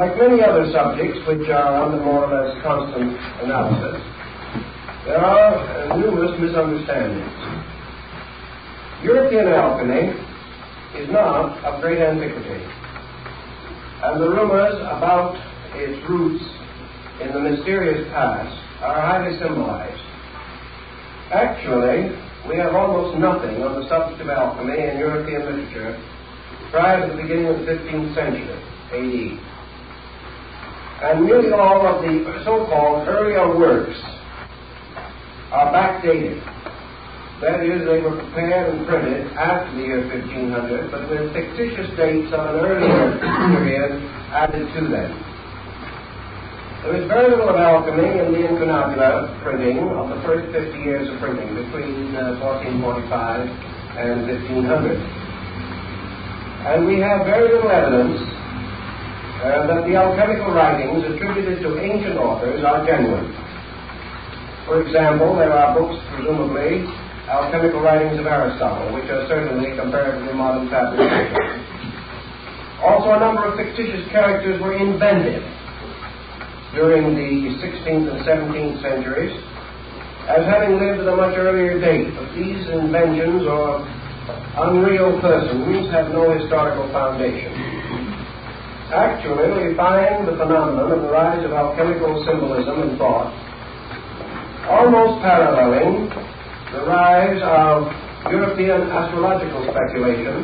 Like many other subjects which are under more or less constant analysis, there are numerous misunderstandings. European alchemy is not of great antiquity, and the rumors about its roots in the mysterious past are highly symbolized. Actually, we have almost nothing on the subject of alchemy in European literature prior to the beginning of the 15th century, A.D. And nearly all of the so-called earlier works are backdated. That is, they were prepared and printed after the year 1500, but with fictitious dates of an earlier period added to them. There is very little of alchemy in the incunabula printing of the first 50 years of printing, between 1445 and 1500. And we have very little evidence that the alchemical writings attributed to ancient authors are genuine. For example, there are books, presumably, alchemical writings of Aristotle, which are certainly comparatively modern fabrications. Also, a number of fictitious characters were invented during the 16th and 17th centuries as having lived at a much earlier date, but these inventions or unreal persons have no historical foundation. Actually, we find the phenomenon of the rise of alchemical symbolism and thought almost paralleling the rise of European astrological speculation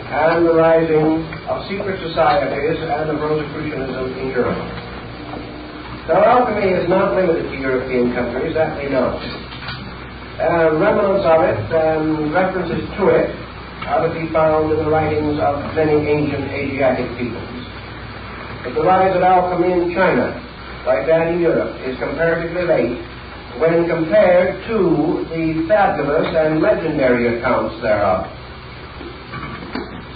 and the rising of secret societies and of Rosicrucianism in Europe. Now, alchemy is not limited to European countries, that we know. Remnants of it and references to it are to be found in the writings of many ancient Asiatic peoples. But the rise of alchemy in China, like that in Europe, is comparatively late when compared to the fabulous and legendary accounts thereof.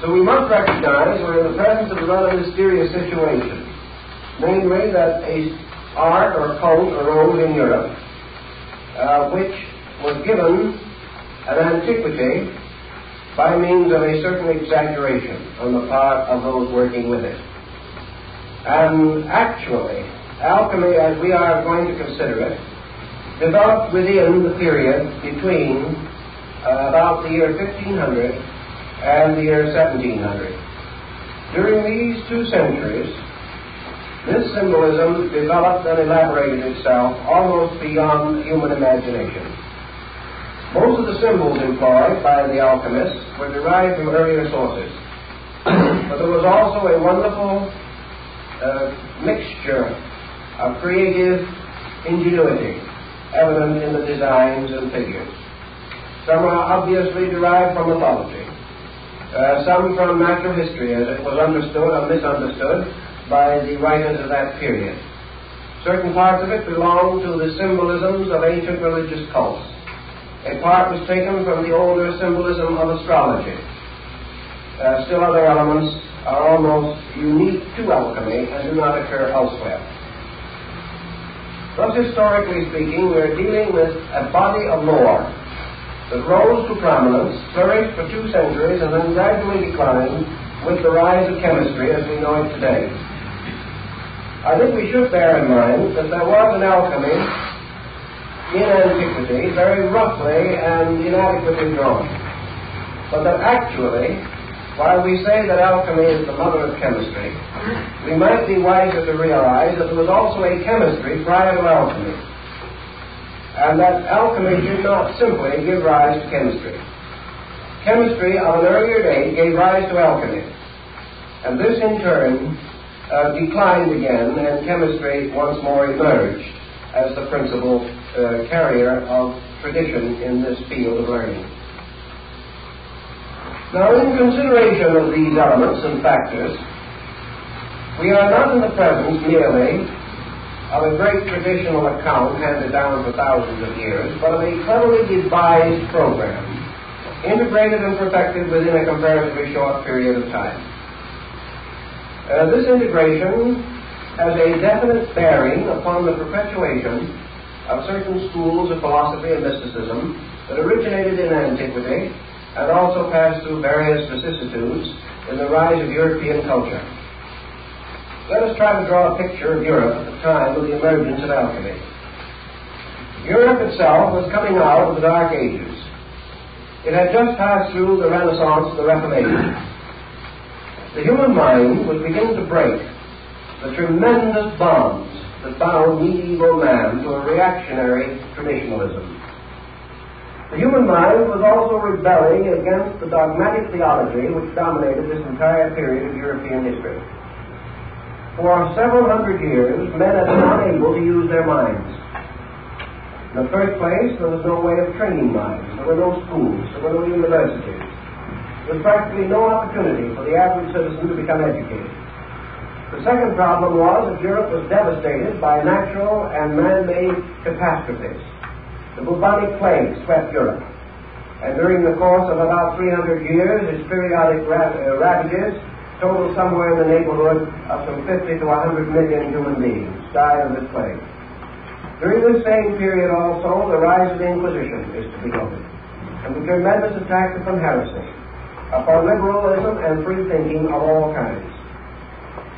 So we must recognize we're in the presence of a rather mysterious situation, namely that a art or cult arose in Europe, which was given an antiquity by means of a certain exaggeration on the part of those working with it. And actually, alchemy, as we are going to consider it, developed within the period between about the year 1500 and the year 1700. During these 2 centuries, this symbolism developed and elaborated itself almost beyond human imagination. Most of the symbols employed by the alchemists were derived from earlier sources, but there was also a wonderful mixture of creative ingenuity evident in the designs and figures. Some are obviously derived from mythology, some from natural history as it was understood or misunderstood by the writers of that period. Certain parts of it belong to the symbolisms of ancient religious cults. A part was taken from the older symbolism of astrology. Still other elements are almost unique to alchemy and do not occur elsewhere. Thus, historically speaking, we are dealing with a body of lore that rose to prominence, flourished for 2 centuries, and then gradually declined with the rise of chemistry as we know it today. I think we should bear in mind that there was an alchemy in antiquity, very roughly and inadequately drawn, but that actually, while we say that alchemy is the mother of chemistry, we might be wiser to realize that there was also a chemistry prior to alchemy, and that alchemy did not simply give rise to chemistry. Chemistry of an earlier date gave rise to alchemy, and this in turn declined again, and chemistry once more emerged as the principal carrier of tradition in this field of learning. Now, in consideration of these elements and factors, we are not in the presence merely of a great traditional account handed down for thousands of years, but of a cleverly devised program, integrated and perfected within a comparatively short period of time. This integration has a definite bearing upon the perpetuation of certain schools of philosophy and mysticism that originated in antiquity and also passed through various vicissitudes in the rise of European culture. Let us try to draw a picture of Europe at the time of the emergence of alchemy. Europe itself was coming out of the Dark Ages. It had just passed through the Renaissance and the Reformation. The human mind was beginning to break the tremendous bonds that bound medieval man to a reactionary traditionalism. The human mind was also rebelling against the dogmatic theology which dominated this entire period of European history. For several hundred years, men had been unable to use their minds. In the first place, there was no way of training minds. There were no schools. There were no universities. There was practically no opportunity for the average citizen to become educated. The second problem was that Europe was devastated by natural and man-made catastrophes. The bubonic plague swept Europe, and during the course of about 300 years, its periodic ravages totaled somewhere in the neighborhood of some 50 to 100 million human beings died of this plague. During this same period also, the rise of the Inquisition is to be noted, and the tremendous attack upon heresy, upon liberalism and free thinking of all kinds.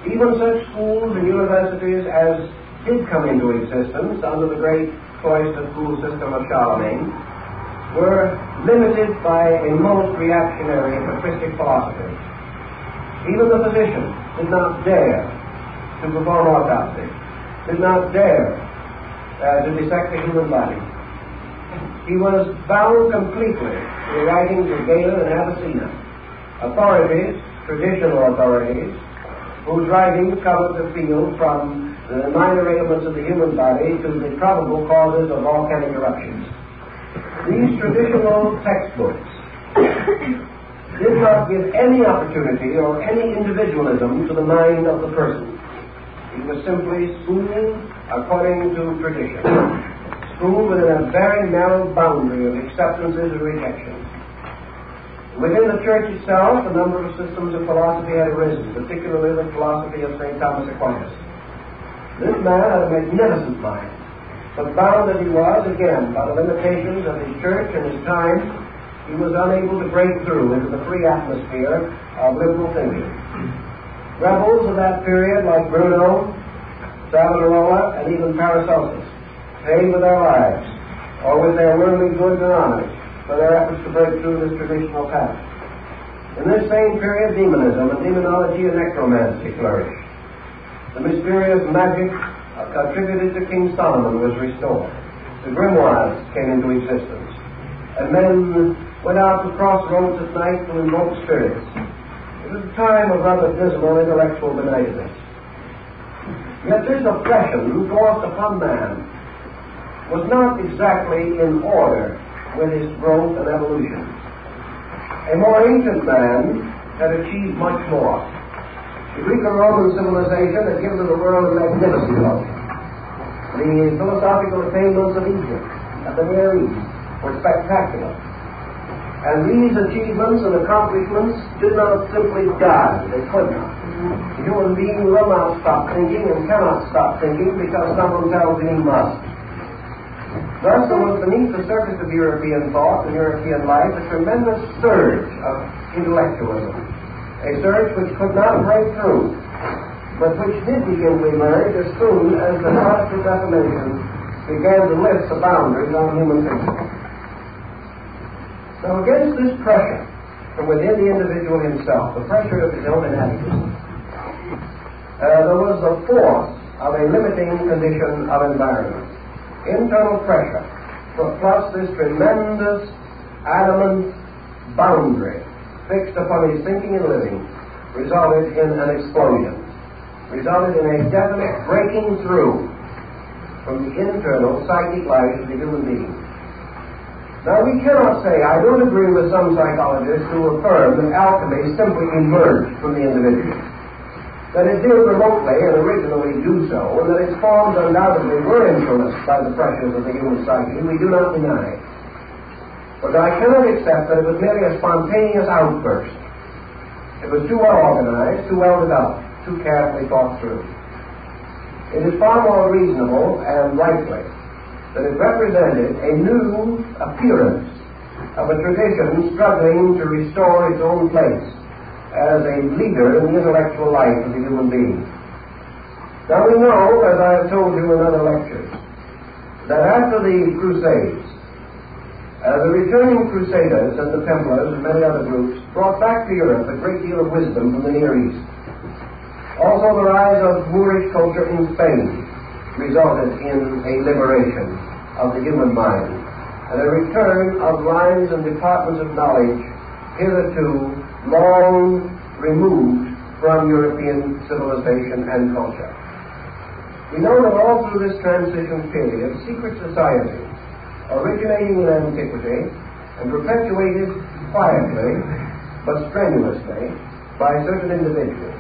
Even such schools and universities as did come into existence under the great cloister school system of Charlemagne were limited by a most reactionary patristic philosophy. Even the physician did not dare to perform autopsy, did not dare to dissect the human body. He was bound completely to the writings of Galen and Avicenna, authorities, traditional authorities, whose writings covered the field from the minor ailments of the human body to the probable causes of volcanic eruptions. These traditional textbooks did not give any opportunity or any individualism to the mind of the person. It was simply schooled according to tradition, schooled within a very narrow boundary of acceptances and rejections. Within the church itself, a number of systems of philosophy had arisen, particularly the philosophy of St. Thomas Aquinas. This man had a magnificent mind, but bound as he was, again, by the limitations of his church and his time, he was unable to break through into the free atmosphere of liberal thinking. Rebels of that period, like Bruno, Savonarola, and even Paracelsus, paid with their lives, or with their worldly goods and honors, for their efforts to break through this traditional path. In this same period, demonism and demonology and necromancy flourished. The mysterious magic attributed to King Solomon was restored. The grimoires came into existence, and men went out to crossroads at night to invoke spirits. It was a time of rather dismal intellectual benightness. Yet this oppression forced upon man was not exactly in order with his growth and evolution. A more ancient man had achieved much more. The Greco-Roman civilization had given to the world a magnificent life. The philosophical attainments of Egypt and the Near East were spectacular. And these achievements and accomplishments did not simply die. They could not. The human being will not stop thinking and cannot stop thinking because someone tells him he must. Thus, there was beneath the surface of European thought and European life a tremendous surge of intellectualism, a surge which could not break through, but which did begin to emerge as soon as the Protestant Reformation began to lift the boundaries on human thinking. Now, against this pressure from within the individual himself, the pressure of his own inadequacy, there was the force of a limiting condition of environment. Internal pressure, plus this tremendous adamant boundary fixed upon his thinking and living, resulted in an explosion, resulted in a definite breaking through from the internal psychic life of the human being. Now, we cannot say, I don't agree with some psychologists who affirm that alchemy simply emerged from the individual, that it did remotely and originally do so, and that its forms undoubtedly were influenced by the pressures of the human psyche. We do not deny. But I cannot accept that it was merely a spontaneous outburst. It was too well organized, too well developed, too carefully thought through. It is far more reasonable and likely that it represented a new appearance of a tradition struggling to restore its own place as a leader in the intellectual life of the human being. Now we know, as I have told you in other lectures, that after the Crusades, the returning Crusaders and the Templars and many other groups brought back to Europe a great deal of wisdom from the Near East. Also, the rise of Moorish culture in Spain resulted in a liberation of the human mind and a return of lines and departments of knowledge hitherto long removed from European civilization and culture. We know that all through this transition period, secret societies originating in antiquity and perpetuated quietly but strenuously by certain individuals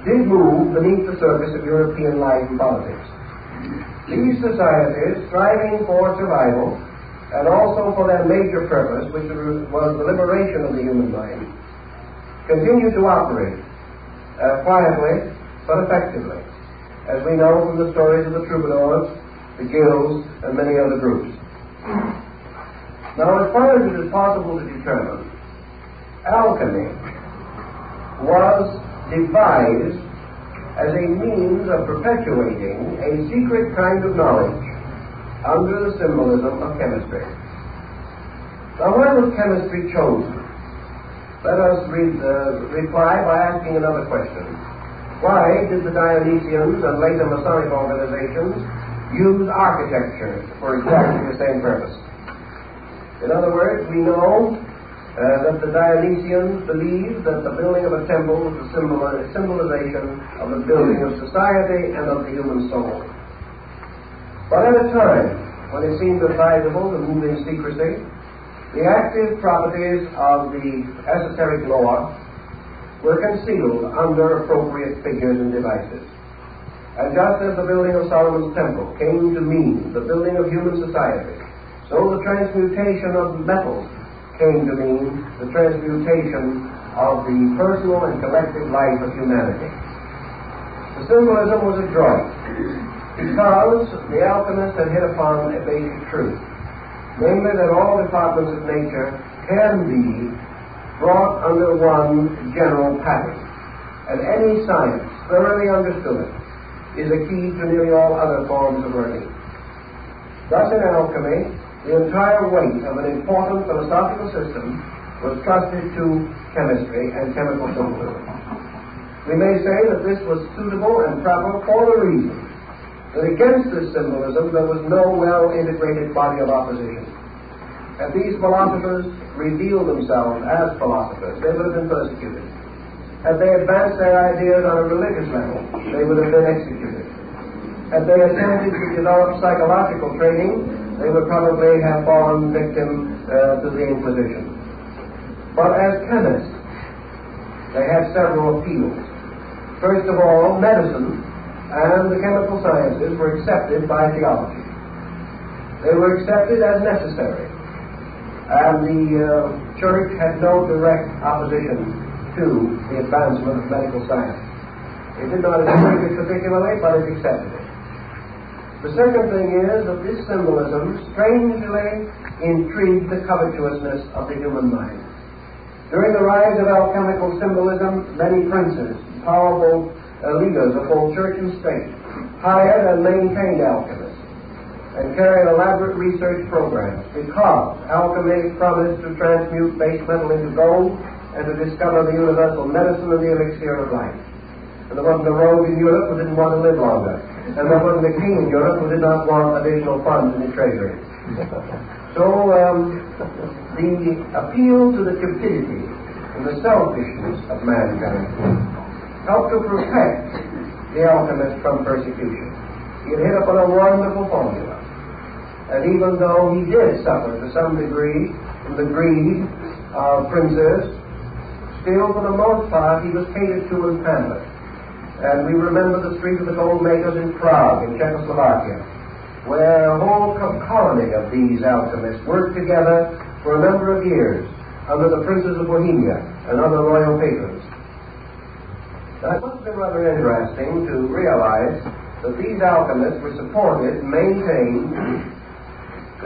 did move beneath the surface of European life and politics. These societies, striving for survival and also for their major purpose, which was the liberation of the human mind, continued to operate quietly but effectively, as we know from the stories of the troubadours, the guilds, and many other groups. Now, as far as it is possible to determine, alchemy was devised as a means of perpetuating a secret kind of knowledge under the symbolism of chemistry. Now, why was chemistry chosen? Let us reply by asking another question. Why did the Dionysians and later Masonic organizations use architecture for exactly the same purpose? In other words, we know that the Dionysians believed that the building of a temple was a symbolization of the building of society and of the human soul. But at a time when it seemed advisable to move in secrecy, the active properties of the esoteric law were concealed under appropriate figures and devices. And just as the building of Solomon's temple came to mean the building of human society, so the transmutation of metals came to mean the transmutation of the personal and collective life of humanity. The symbolism was adroit because the alchemist had hit upon a basic truth, namely that all departments of nature can be brought under one general pattern, and any science thoroughly understood is a key to nearly all other forms of learning. Thus, in alchemy, the entire weight of an important philosophical system was trusted to chemistry and chemical symbolism. We may say that this was suitable and proper for the reason that against this symbolism there was no well-integrated body of opposition. Had these philosophers revealed themselves as philosophers, they would have been persecuted. Had they advanced their ideas on a religious level, they would have been executed. Had they attempted to develop psychological training, they would probably have fallen victim to the Inquisition. But as chemists, they had several appeals. First of all, medicine and the chemical sciences were accepted by theology. They were accepted as necessary, and the Church had no direct opposition to the advancement of medical science. It did not encourage it particularly, but it accepted it. The second thing is that this symbolism strangely intrigued the covetousness of the human mind. During the rise of alchemical symbolism, many princes, powerful leaders of both church and state, hired and maintained alchemists and carried elaborate research programs because alchemy promised to transmute base metal into gold and to discover the universal medicine and the elixir of life. And there wasn't a rogue in Europe who didn't want to live longer. And there wasn't a king in Europe who did not want additional funds in the treasury. So the appeal to the cupidity and the selfishness of mankind helped to protect the alchemist from persecution. He had hit upon a wonderful formula. And even though he did suffer to some degree from the greed of princes, still for the most part he was catered to and pampered. And we remember the Street of the Gold Makers in Prague, in Czechoslovakia, where a whole colony of these alchemists worked together for a number of years under the princes of Bohemia and other royal patrons. Now, it must have been rather interesting to realize that these alchemists were supported, maintained,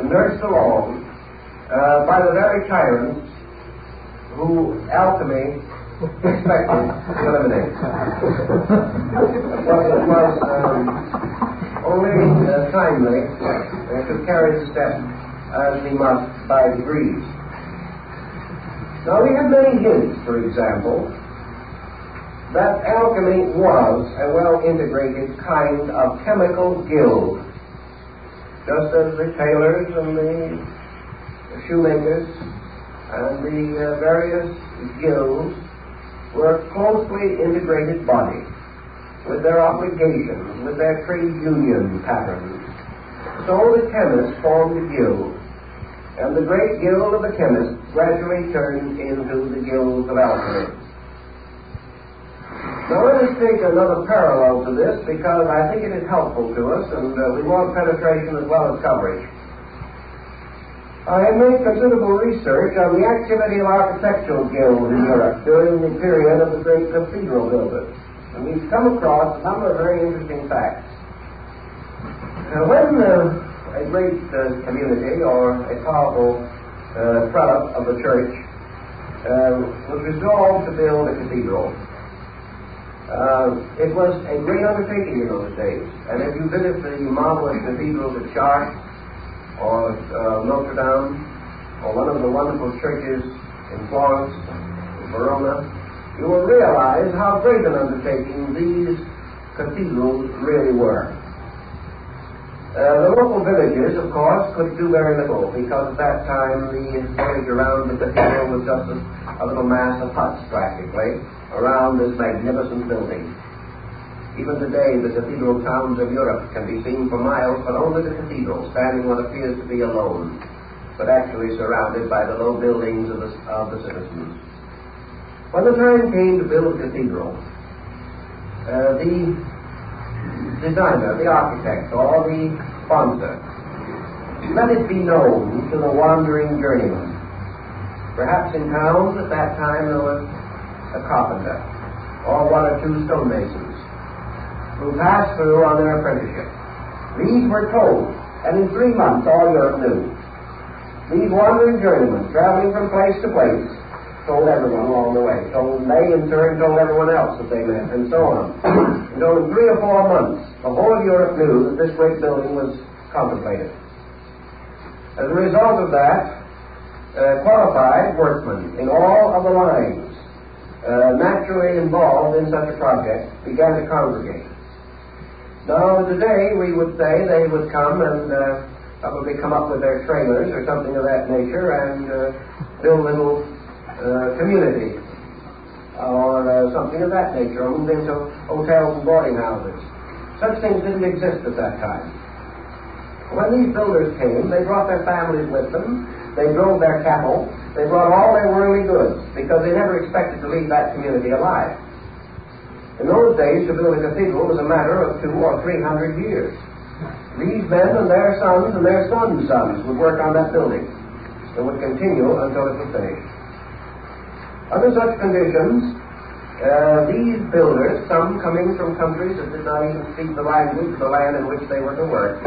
and nursed along by the very tyrants who alchemy expected to eliminate. But it was only timely to carry the step as we must by degrees. Now we have many hints, for example, that alchemy was a well-integrated kind of chemical guild, just as the tailors and the shoemakers and the various guilds were closely integrated bodies with their obligations, with their trade union patterns. So the chemists formed a guild, and the great guild of the chemists gradually turned into the guilds of alchemy. Now let us take another parallel to this, because I think it is helpful to us, and we want penetration as well as coverage. I have made considerable research on the activity of architectural guilds in Europe during the period of the great cathedral builders, and we've come across a number of very interesting facts. When a great community or a powerful prelate of the church was resolved to build a cathedral, it was a great undertaking in those days. And if you visit the marvelous cathedrals at Chartres or Notre Dame or one of the wonderful churches in Florence, in Verona, you will realize how great an undertaking these cathedrals really were. The local villages, of course, could do very little, because at that time the village around the cathedral was just a little mass of huts, practically, around this magnificent building. Even today, the cathedral towns of Europe can be seen for miles, but only the cathedral, standing what appears to be alone, but actually surrounded by the low buildings of the citizens. When the time came to build a cathedral, the designer, the architect, or the sponsor, let it be known to the wandering journeyman. Perhaps in towns at that time there was a carpenter, or one or two stonemasons, who passed through on their apprenticeship. These were told, and in 3 months all Europe knew. These wandering journeymen, traveling from place to place, told everyone along the way. Told they, in turn, told everyone else that they met, and so on. So in 3 or 4 months, the whole of Europe knew that this great building was contemplated. As a result of that, qualified workmen in all of the lines naturally involved in such a project began to congregate. Now, today, we would say they would come and probably come up with their trailers or something of that nature and build a little community or something of that nature, or move into hotels and boarding houses. Such things didn't exist at that time. When these builders came, they brought their families with them, they drove their cattle, they brought all their worldly goods, because they never expected to leave that community alive. In those days, to build a cathedral was a matter of 200 or 300 years. These men and their sons and their sons' sons would work on that building. It would continue until it was finished. Under such conditions, these builders, some coming from countries that did not even speak the language of the land in which they were to work,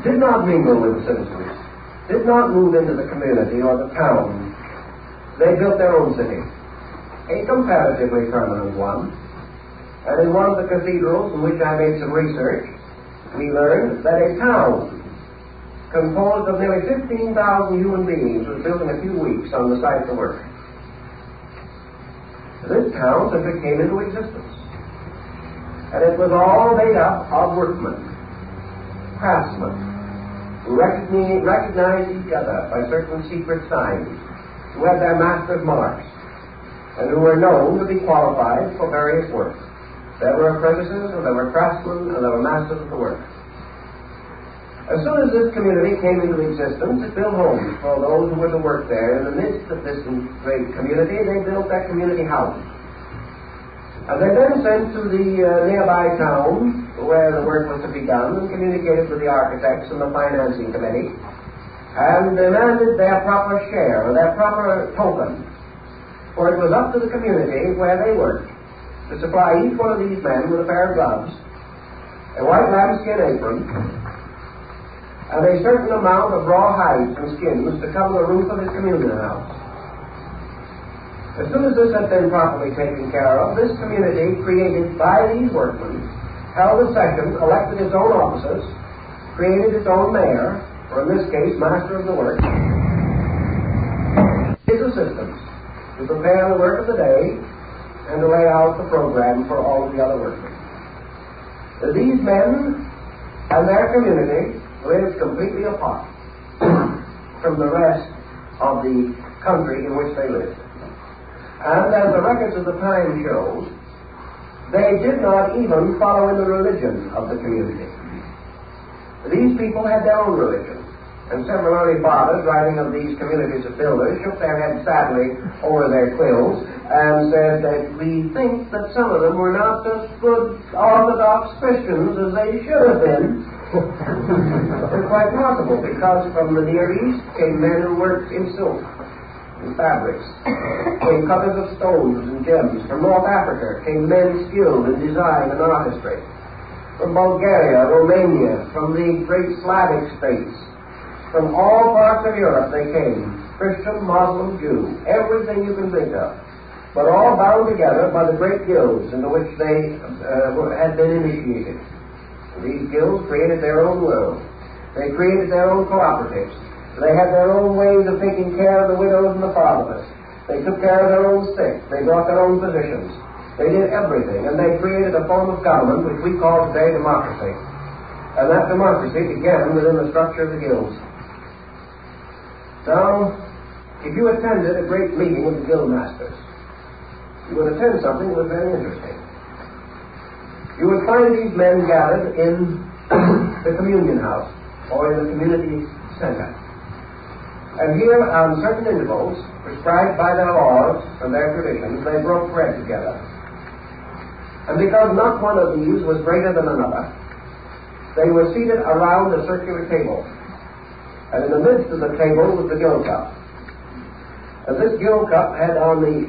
did not mingle with the citizens, did not move into the community or the town. They built their own city, a comparatively permanent one. And in one of the cathedrals in which I made some research, we learned that a town composed of nearly 15,000 human beings was built in a few weeks on the site of the work. This town simply came into existence. And it was all made up of workmen, craftsmen, who recognized each other by certain secret signs, who had their master's marks, and who were known to be qualified for various work. There were apprentices, and there were craftsmen, and there were masters of the work. As soon as this community came into existence, it built homes for those who were to work there. In the midst of this great community, they built their community houses. And they then sent to the nearby town where the work was to be done and communicated with the architects and the financing committee and demanded their proper share, or their proper token. For it was up to the community where they worked to supply each one of these men with a pair of gloves, a white lambskin apron, and a certain amount of raw hides and skins to cover the roof of his communion house. As soon as this had been properly taken care of, this community, created by these workmen, held a session, elected its own officers, created its own mayor, or in this case, master of the work, his assistants, to prepare the work of the day and to lay out the program for all of the other workmen. These men and their community lived completely apart from the rest of the country in which they lived. And as the records of the time show, they did not even follow in the religion of the community. These people had their own religion. And several early fathers, writing of these communities of builders, shook their heads sadly over their quills and said that we think that some of them were not as good Orthodox Christians as they should have been. It's quite possible, because from the Near East came men who worked in silk and fabrics, came cutters of stones and gems. From North Africa came men skilled in design and artistry. From Bulgaria, Romania, from the great Slavic states, from all parts of Europe they came, Christian, Muslim, Jew, everything you can think of, but all bound together by the great guilds into which they had been initiated. These guilds created their own world. They created their own cooperatives. They had their own ways of taking care of the widows and the fatherless. They took care of their own sick. They brought their own physicians. They did everything, and they created a form of government which we call today democracy. And that democracy began within the structure of the guilds. Now, if you attended a great meeting with the guild masters, you would attend something that was very interesting. You would find these men gathered in the communion house or in the community center. And here, on certain intervals, prescribed by their laws and their traditions, they broke bread together. And because not one of these was greater than another, they were seated around a circular table. And in the midst of the table was the gill cup. And this gill cup had on the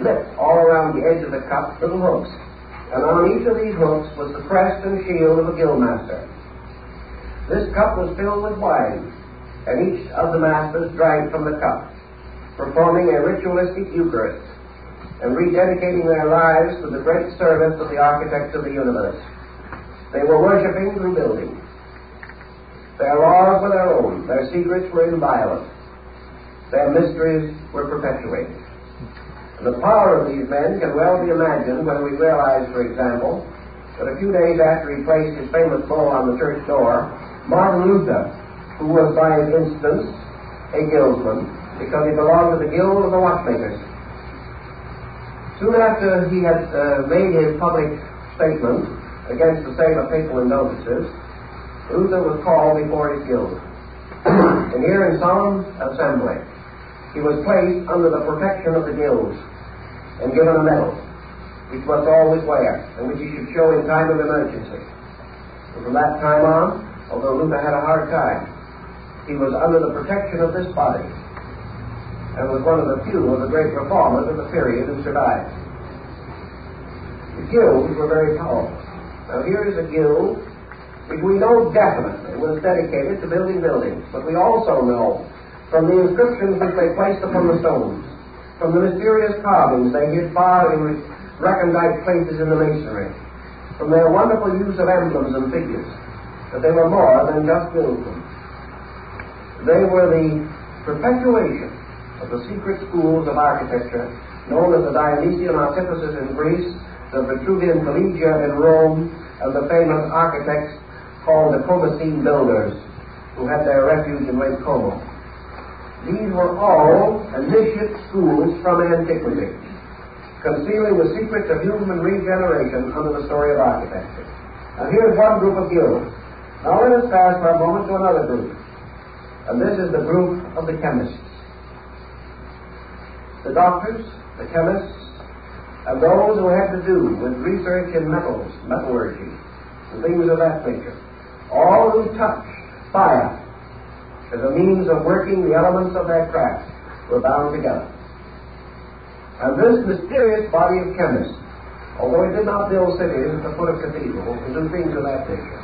lip, all around the edge of the cup, little hooks. And on each of these hooks was the crest and shield of a guild master. This cup was filled with wine, and each of the masters drank from the cup, performing a ritualistic Eucharist and rededicating their lives to the great service of the architect of the universe. They were worshipping through building. Their laws were their own. Their secrets were inviolate. Their mysteries were perpetuated. And the power of these men can well be imagined when we realize, for example, that a few days after he placed his famous bull on the church door, Martin Luther, who was by instance a guildsman, because he belonged to the guild of the watchmakers, soon after he had made his public statement against the sale of papal indulgences, Luther was called before his guild. And here in solemn assembly, he was placed under the protection of the guilds and given a medal, which must always wear, and which he should show in time of emergency. And from that time on, although Luther had a hard time, he was under the protection of this body, and was one of the few of the great reformers of the period who survived. The guilds were very powerful. Now here is a guild which we know definitely was dedicated to building buildings, but we also know from the inscriptions which they placed upon the stones, from the mysterious carvings they hid far in recondite places in the masonry, from their wonderful use of emblems and figures, that they were more than just buildings. They were the perpetuation of the secret schools of architecture known as the Dionysian artifices in Greece, the Vitruvian Collegia in Rome, and the famous architects called the Commacene builders, who had their refuge in Lake Como. These were all initiate schools from antiquity, concealing the secrets of human regeneration under the story of architecture. And here's one group of guilds. Now let us pass for a moment to another group. And this is the group of the chemists. The doctors, the chemists, and those who had to do with research in metals, metallurgy, and things of that nature. All who touched fire as a means of working the elements of their craft were bound together. And this mysterious body of chemists, although it did not build cities at the foot of cathedrals and do things of that nature,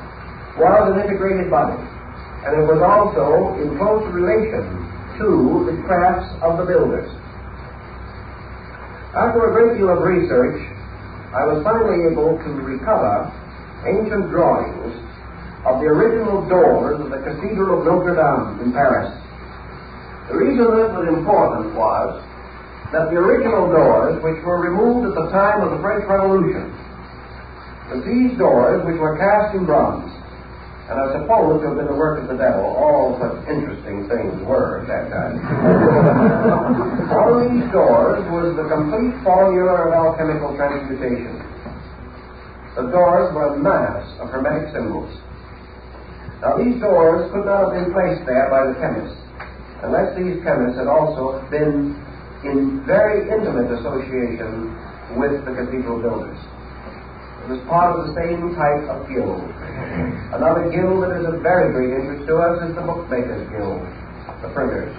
was an integrated body. And it was also in close relation to the crafts of the builders. After a great deal of research, I was finally able to recover ancient drawings of the original doors of the Cathedral of Notre Dame in Paris. The reason this was important was that the original doors, which were removed at the time of the French Revolution, that these doors, which were cast in bronze, and are supposed to have been the work of the devil, all such interesting things were at that time. On these doors was the complete formula of alchemical transmutation. The doors were a mass of hermetic symbols. Now, these doors could not have been placed there by the chemists, unless these chemists had also been in very intimate association with the cathedral builders. It was part of the same type of guild. Another guild that is of very great interest to us is the Bookmakers Guild, the printers.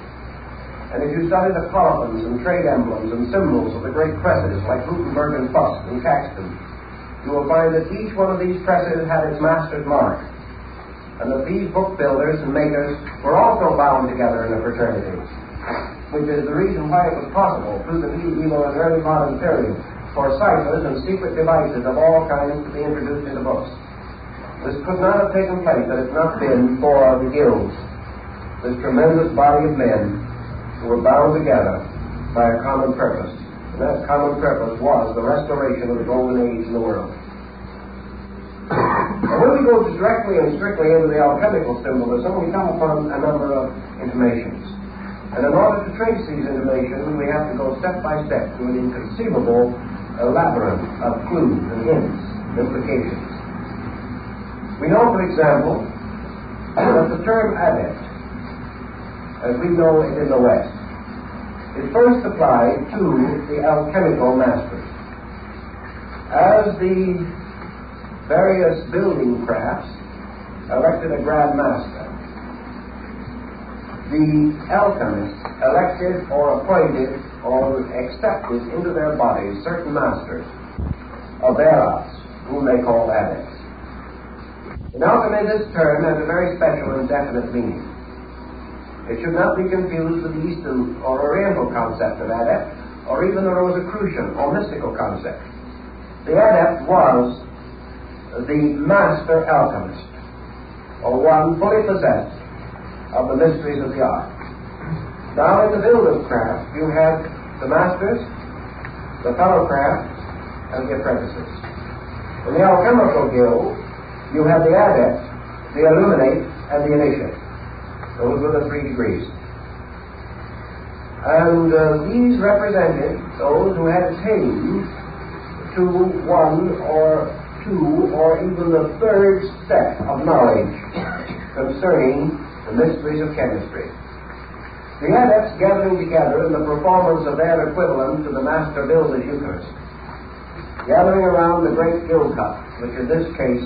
And if you study the columns and trade emblems and symbols of the great presses like Gutenberg and Fuss and Caxton, you will find that each one of these presses had its master's mark, and that these book builders and makers were also bound together in a fraternity, which is the reason why it was possible through the medieval and early modern period for ciphers and secret devices of all kinds to be introduced into books. This could not have taken place had it not been for the guilds, this tremendous body of men who were bound together by a common purpose. And that common purpose was the restoration of the golden age in the world. Now, when we go directly and strictly into the alchemical symbolism, we come upon a number of intimations. And in order to trace these intimations, we have to go step by step through an inconceivable labyrinth of clues and hints and implications. We know, for example, that the term adept, as we know it in the West, is first applied to the alchemical masters. As the various building crafts elected a grand master, the alchemists elected or appointed or accepted into their bodies certain masters of their arts, whom they call adepts. In alchemy, this term has a very special and definite meaning. It should not be confused with the Eastern or Oriental concept of adept, or even the Rosicrucian or mystical concept. The adept was the master alchemist, or one fully possessed of the mysteries of the art. Now, in the builder's craft, you have the masters, the fellow crafts, and the apprentices. In the alchemical guild, you have the adept, the illuminate, and the initiate. Those were the 3 degrees. And these represented those who had attained to 1 or 2 or even the 3rd step of knowledge concerning the mysteries of chemistry. The adepts gathering together in the performance of their equivalent to the master builder's Eucharist, gathering around the great guild cup, which in this case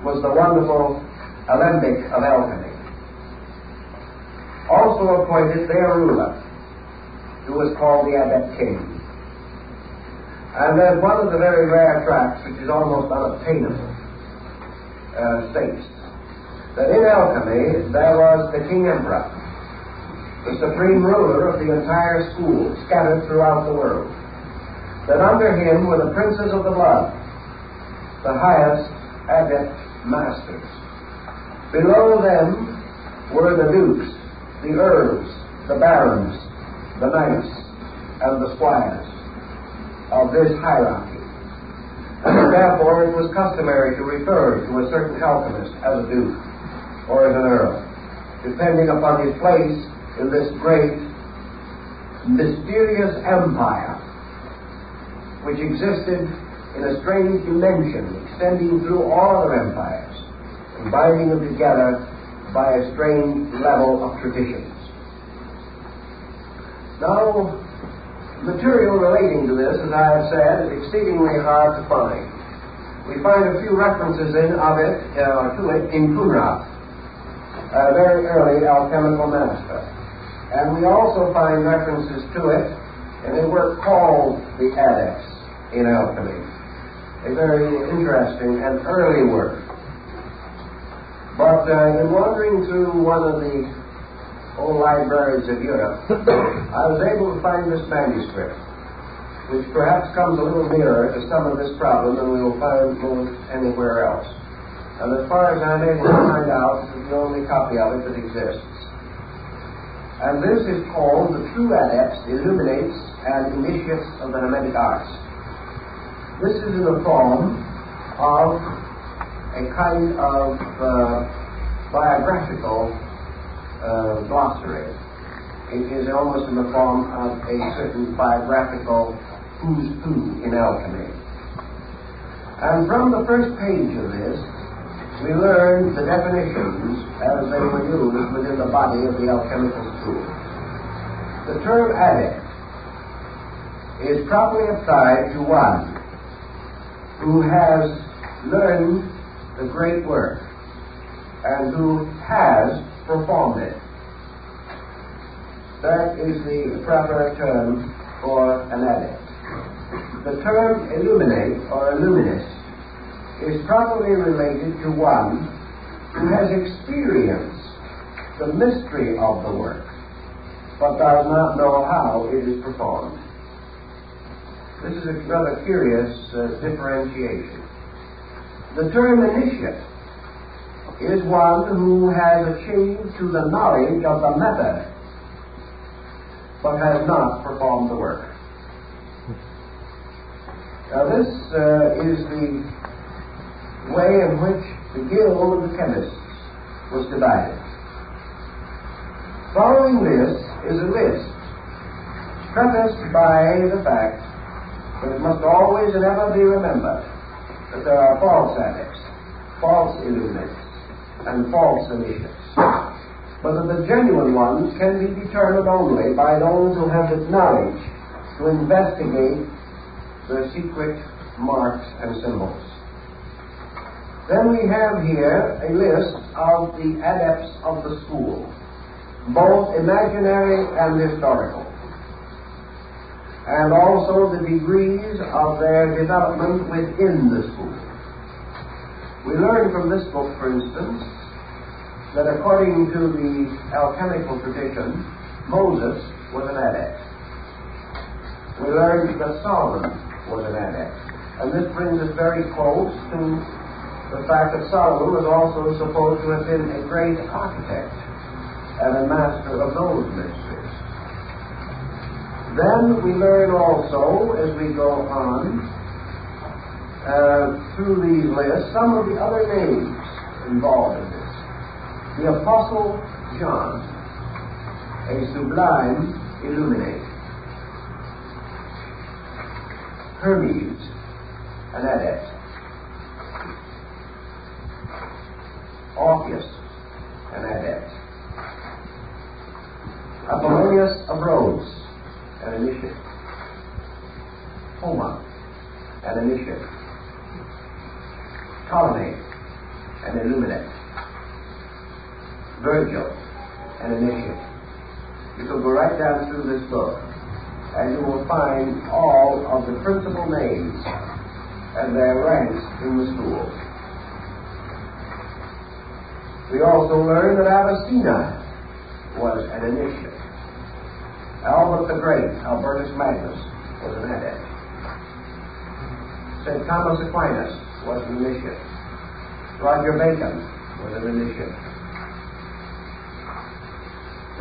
was the wonderful alembic of alchemy, also appointed their ruler, who was called the Adept King. And there's one of the very rare tracts which is almost unobtainable, states that in alchemy there was the King Emperor, the supreme ruler of the entire school scattered throughout the world, that under him were the princes of the blood, the highest adept masters. Below them were the dukes, the earls, the barons, the knights, and the squires of this hierarchy. And therefore it was customary to refer to a certain alchemist as a duke or as an earl, depending upon his place in this great mysterious empire which existed in a strange dimension extending through all other empires and binding them together by a strange level of traditions. Now, material relating to this, as I have said, is exceedingly hard to find. We find a few references to it in Kunra, a very early alchemical master. And we also find references to it in a work called The Adepts in Alchemy, a very interesting and early work. But in wandering through one of the old libraries of Europe, I was able to find this manuscript, which perhaps comes a little nearer to some of this problem than we will find most anywhere else. And as far as I'm able to find out, this is the only copy of it that exists. And this is called The True Adepts, Illuminates, and Initiates of the Hermetic Arts. This is in the form of a kind of biographical glossary. It is almost in the form of a certain biographical who's who in alchemy. And from the first page of this, we learn the definitions as they were used within the body of the alchemical school. The term adept is properly applied to one who has learned the great work and who has performed it. That is the proper term for an adept. The term illuminate or illuminist is properly related to one who has experienced the mystery of the work, but does not know how it is performed. This is a rather curious differentiation. The term initiate is one who has achieved to the knowledge of the method, but has not performed the work. Now this is the way in which the guild of the chemists was divided. Following this is a list, prefaced by the fact that it must always and ever be remembered that there are false adepts, false illuminates, and false initiates, but that the genuine ones can be determined only by those who have the knowledge to investigate their secret marks and symbols. Then we have here a list of the adepts of the school, both imaginary and historical, and also the degrees of their development within the school. We learn from this book, for instance, that according to the alchemical tradition, Moses was an adept. We learned that Solomon was an adept. And this brings us very close to the fact that Solomon was also supposed to have been a great architect and a master of those mysteries. Then we learn also, as we go on through these lists, some of the other names involved in this. The Apostle John, a sublime illuminate. Hermes, an adept. Orpheus, an adept. Apollonius of Rhodes, an initiate. Homer, an initiate. Ptolemy, an illuminate. Virgil, an initiate. You can go right down through this book, and you will find all of the principal names and their ranks in the school. We also learn that Avicenna was an initiate. Albert the Great, Albertus Magnus, was an adept. St. Thomas Aquinas was an initiate. Roger Bacon was an initiate.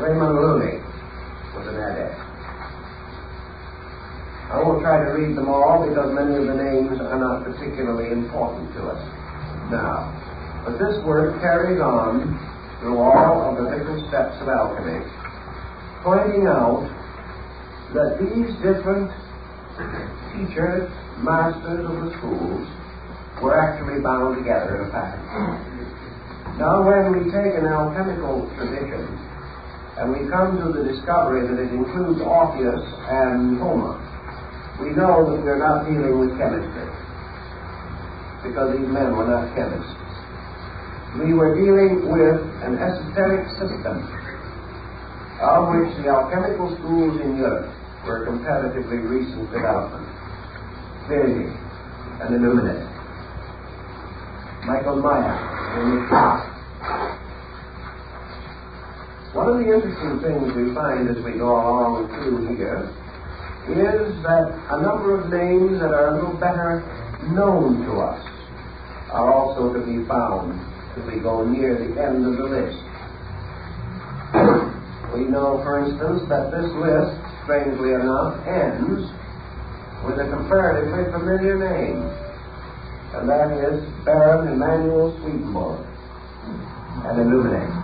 Raymond Looney was an adept. I won't try to read them all because many of the names are not particularly important to us now. But this work carries on through all of the different steps of alchemy, pointing out that these different teachers, masters of the schools, were actually bound together in a pattern. Now when we take an alchemical tradition and we come to the discovery that it includes Orpheus and Homer, we know that we're not dealing with chemistry, because these men were not chemists. We were dealing with an esoteric system of which the alchemical schools in Europe were comparatively recent development. Virgil, an illuminate. Michael Meyer, an initiate. One of the interesting things we find as we go along through here is that a number of names that are a little better known to us are also to be found if we go near the end of the list. We know, for instance, that this list, strangely enough, ends with a comparatively familiar name, and that is Baron Emanuel Swedenborg, an Illuminate.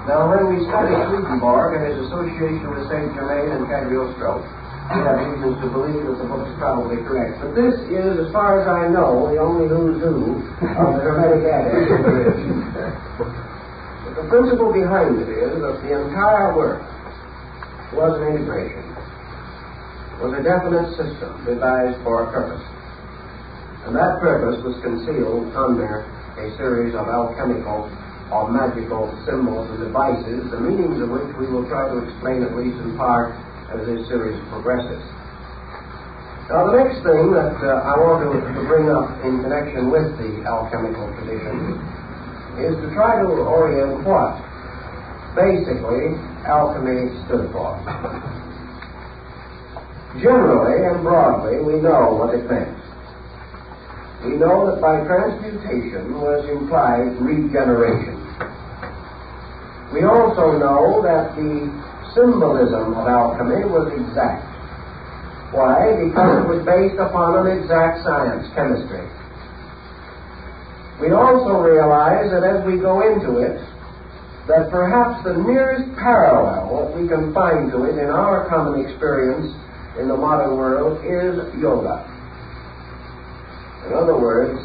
Now, when we study Swedenborg and his association with Saint Germain and Cagliostro, we have reasons to believe that the book is probably correct. But this is, as far as I know, the only who's who of the Hermetic adepts there is. But the principle behind it is that the entire work was an integration, was a definite system devised for a purpose. And that purpose was concealed under a series of alchemical or magical symbols and devices, the meanings of which we will try to explain at least in part as this series progresses. Now, the next thing that I want to bring up in connection with the alchemical tradition is to try to orient what basically alchemy stood for. Generally and broadly, we know what it meant. We know that by transmutation was implied regeneration. We also know that the symbolism of alchemy was exact. Why? Because it was based upon an exact science, chemistry. We also realize that as we go into it, that perhaps the nearest parallel that we can find to it in our common experience in the modern world is yoga. In other words,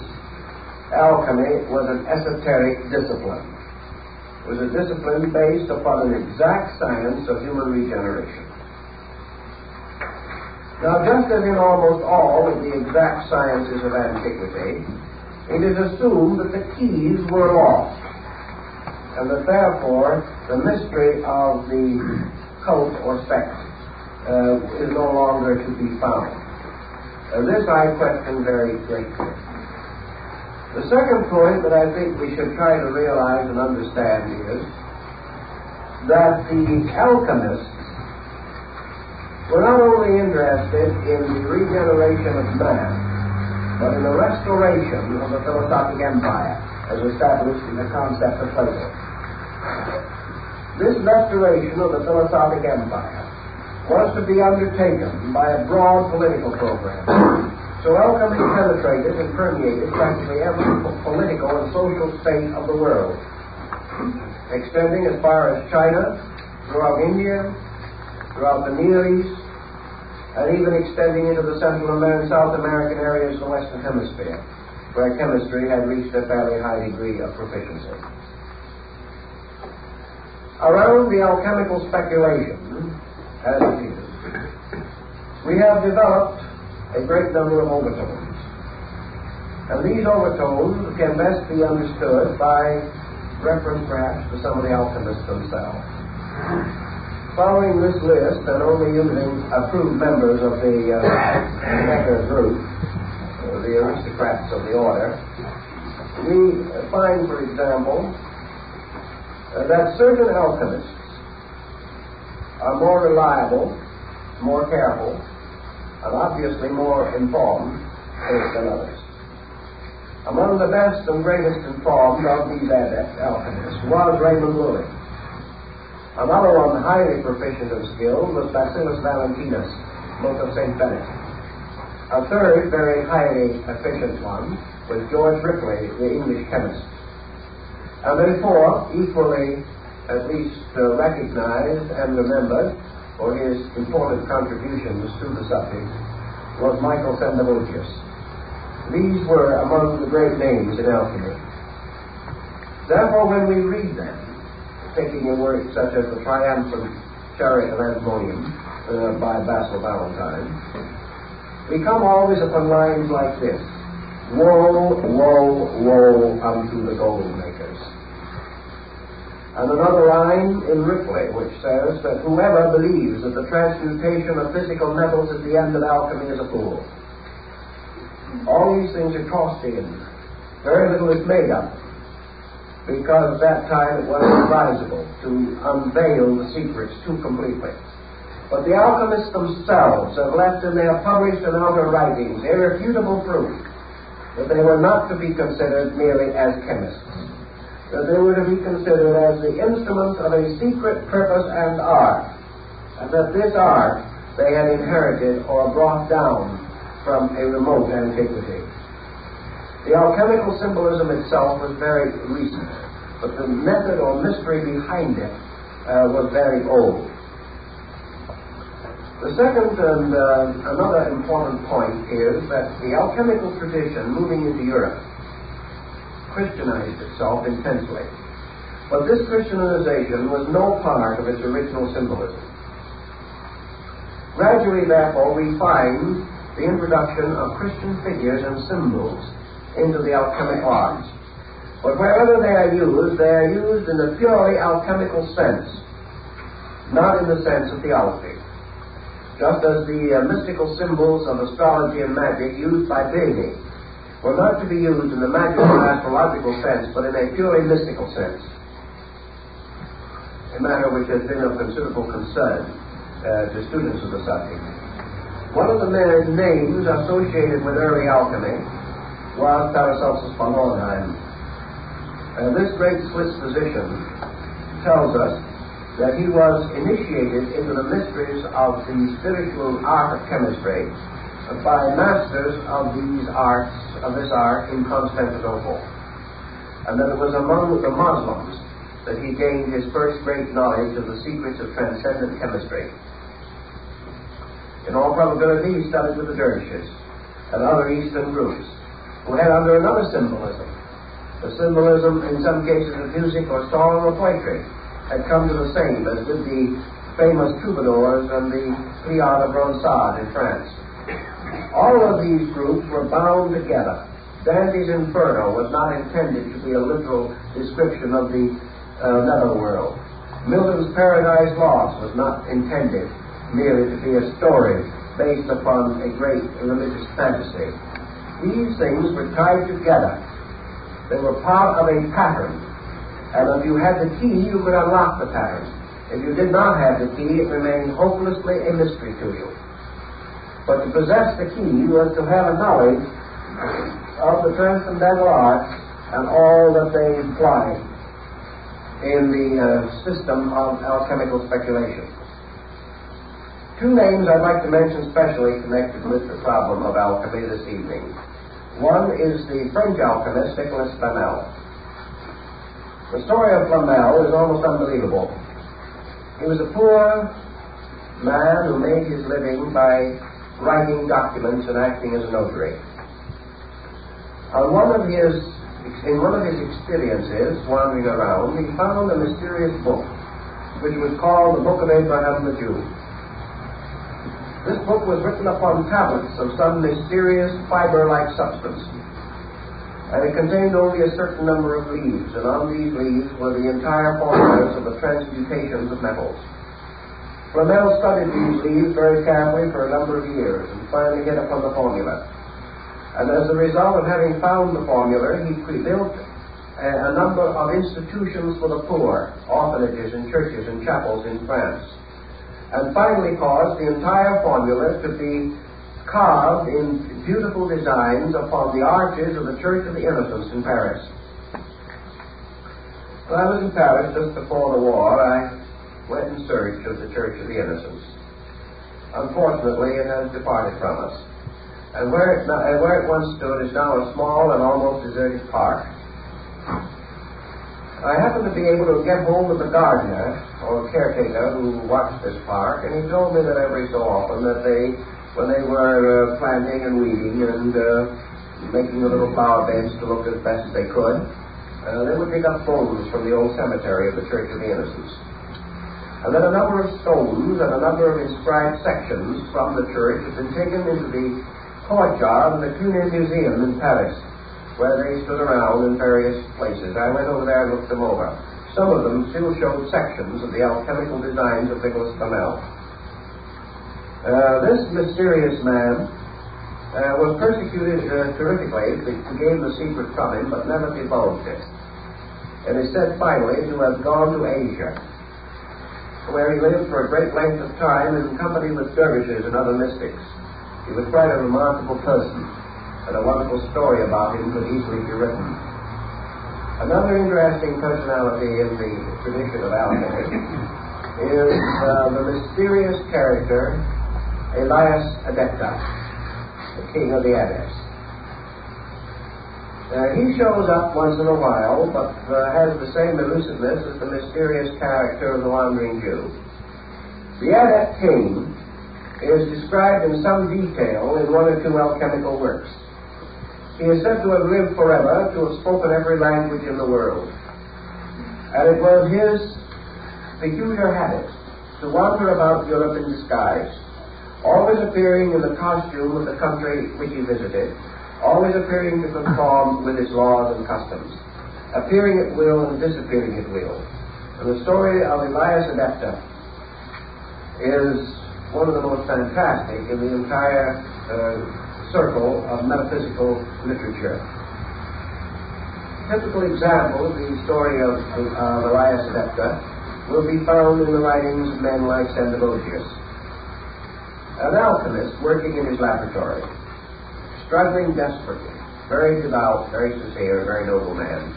alchemy was an esoteric discipline. It was a discipline based upon an exact science of human regeneration. Now, just as in almost all of the exact sciences of antiquity, it is assumed that the keys were lost, and that therefore the mystery of the cult or sect is no longer to be found. This I question very greatly. The second point that I think we should try to realize and understand is that the alchemists were not only interested in the regeneration of man, but in the restoration of the philosophic empire as established in the concept of Plato. This restoration of the philosophic empire was to be undertaken by a broad political program. So alchemy penetrated and permeated practically every political and social state of the world, extending as far as China, throughout India, throughout the Near East, and even extending into the Central and South American areas of the Western Hemisphere, where chemistry had reached a fairly high degree of proficiency. Around the alchemical speculation, as it is, we have developed a great number of overtones. And these overtones can best be understood by reference perhaps to some of the alchemists themselves. Following this list, and only using approved members of the Necker group, the aristocrats of the order, we find, for example, that certain alchemists are more reliable, more careful, and obviously more informed than others. Among the best and greatest informed of these adept alchemists was Raymond Lully. Another one highly proficient and skilled was Bacillus Valentinus, monk of St. Benedict. A third very highly efficient one was George Ripley, the English chemist. And then fourth, equally at least recognized and remembered for his important contributions to the subject, was Michael Sendivogius. These were among the great names in alchemy. Therefore, when we read them, taking a work such as the Triumphant Chariot of Antimonium by Basil Valentine, we come always upon lines like this: Woe, woe, woe unto the gold makers. And another line in Ripley which says that whoever believes that the transmutation of physical metals is the end of alchemy is a fool. All these things are tossed in. Very little is made up, because at that time it was advisable to unveil the secrets too completely. But the alchemists themselves have left in their published and outer writings irrefutable proof that they were not to be considered merely as chemists, that they were to be considered as the instruments of a secret purpose and art, and that this art they had inherited or brought down from a remote antiquity. The alchemical symbolism itself was very recent, but the method or mystery behind it was very old. The second and another important point is that the alchemical tradition moving into Europe Christianized itself intensely. But this Christianization was no part of its original symbolism. Gradually, therefore, we find the introduction of Christian figures and symbols into the alchemic arts. But wherever they are used in a purely alchemical sense, not in the sense of theology. Just as the mystical symbols of astrology and magic used by Bede were not to be used in the magical and astrological sense, but in a purely mystical sense, a matter which has been of considerable concern to students of the subject. One of the names associated with early alchemy was Paracelsus von Hohenheim. This great Swiss physician tells us that he was initiated into the mysteries of the spiritual art of chemistry by masters of this art in Constantinople, and that it was among the Muslims that he gained his first great knowledge of the secrets of transcendent chemistry. In all probability, he studied with the dervishes and other Eastern groups who had under another symbolism, the symbolism in some cases of music or song or poetry, had come to the same as did the famous troubadours and the Pliard of Ronsard in France. All of these groups were bound together. Dante's Inferno was not intended to be a literal description of the netherworld. Milton's Paradise Lost was not intended merely to be a story based upon a great religious fantasy. These things were tied together. They were part of a pattern. And if you had the key, you could unlock the pattern. If you did not have the key, it remained hopelessly a mystery to you. But to possess the key was to have a knowledge of the transcendental arts and all that they imply in the system of alchemical speculation. Two names I'd like to mention specially connected with the problem of alchemy this evening. One is the French alchemist Nicolas Flamel. The story of Flamel is almost unbelievable. He was a poor man who made his living by writing documents and acting as a notary. In one of his experiences wandering around, he found a mysterious book, which was called the Book of Abraham the Jew. This book was written upon tablets of some mysterious fiber-like substance. And it contained only a certain number of leaves, and on these leaves were the entire formulas of the transmutations of metals. Flamel studied these leaves very carefully for a number of years, and finally hit upon the formula. And as a result of having found the formula, he built a number of institutions for the poor, orphanages and churches and chapels in France, and finally caused the entire formula to be carved in beautiful designs upon the arches of the Church of the Innocents in Paris. When I was in Paris just before the war, I went in search of the Church of the Innocents. Unfortunately, it has departed from us. And where it once stood is now a small and almost deserted park. I happened to be able to get hold of the gardener, or caretaker, who watched this park, and he told me that every so often that when they were planting and weeding and making the little flower beds to look as best they could, they would dig up bones from the old cemetery of the Church of the Innocents. And then a number of stones and a number of inscribed sections from the church had been taken into the courtyard of the Cluny Museum in Paris, where they stood around in various places. I went over there and looked them over. Some of them still showed sections of the alchemical designs of Nicolas Flamel. This mysterious man was persecuted terrifically, who gave the secret from him, but never divulged it. And is said finally to have gone to Asia. where he lived for a great length of time in company with dervishes and other mystics. He was quite a remarkable person, and a wonderful story about him could easily be written. Another interesting personality in the tradition of alchemy is the mysterious character Elias Artista, the king of the Adepts. He shows up once in a while, but has the same elusiveness as the mysterious character of the wandering Jew. The Adept king is described in some detail in one or two alchemical works. He is said to have lived forever, to have spoken every language in the world. And it was his peculiar habit to wander about Europe in disguise, always appearing in the costume of the country which he visited, always appearing to conform with its laws and customs, appearing at will and disappearing at will. And the story of Elias Artista is one of the most fantastic in the entire circle of metaphysical literature. Typical example of the story of Elias Artista will be found in the writings of men like Sandavocius, an alchemist working in his laboratory, struggling desperately, very devout, very sincere, very noble man.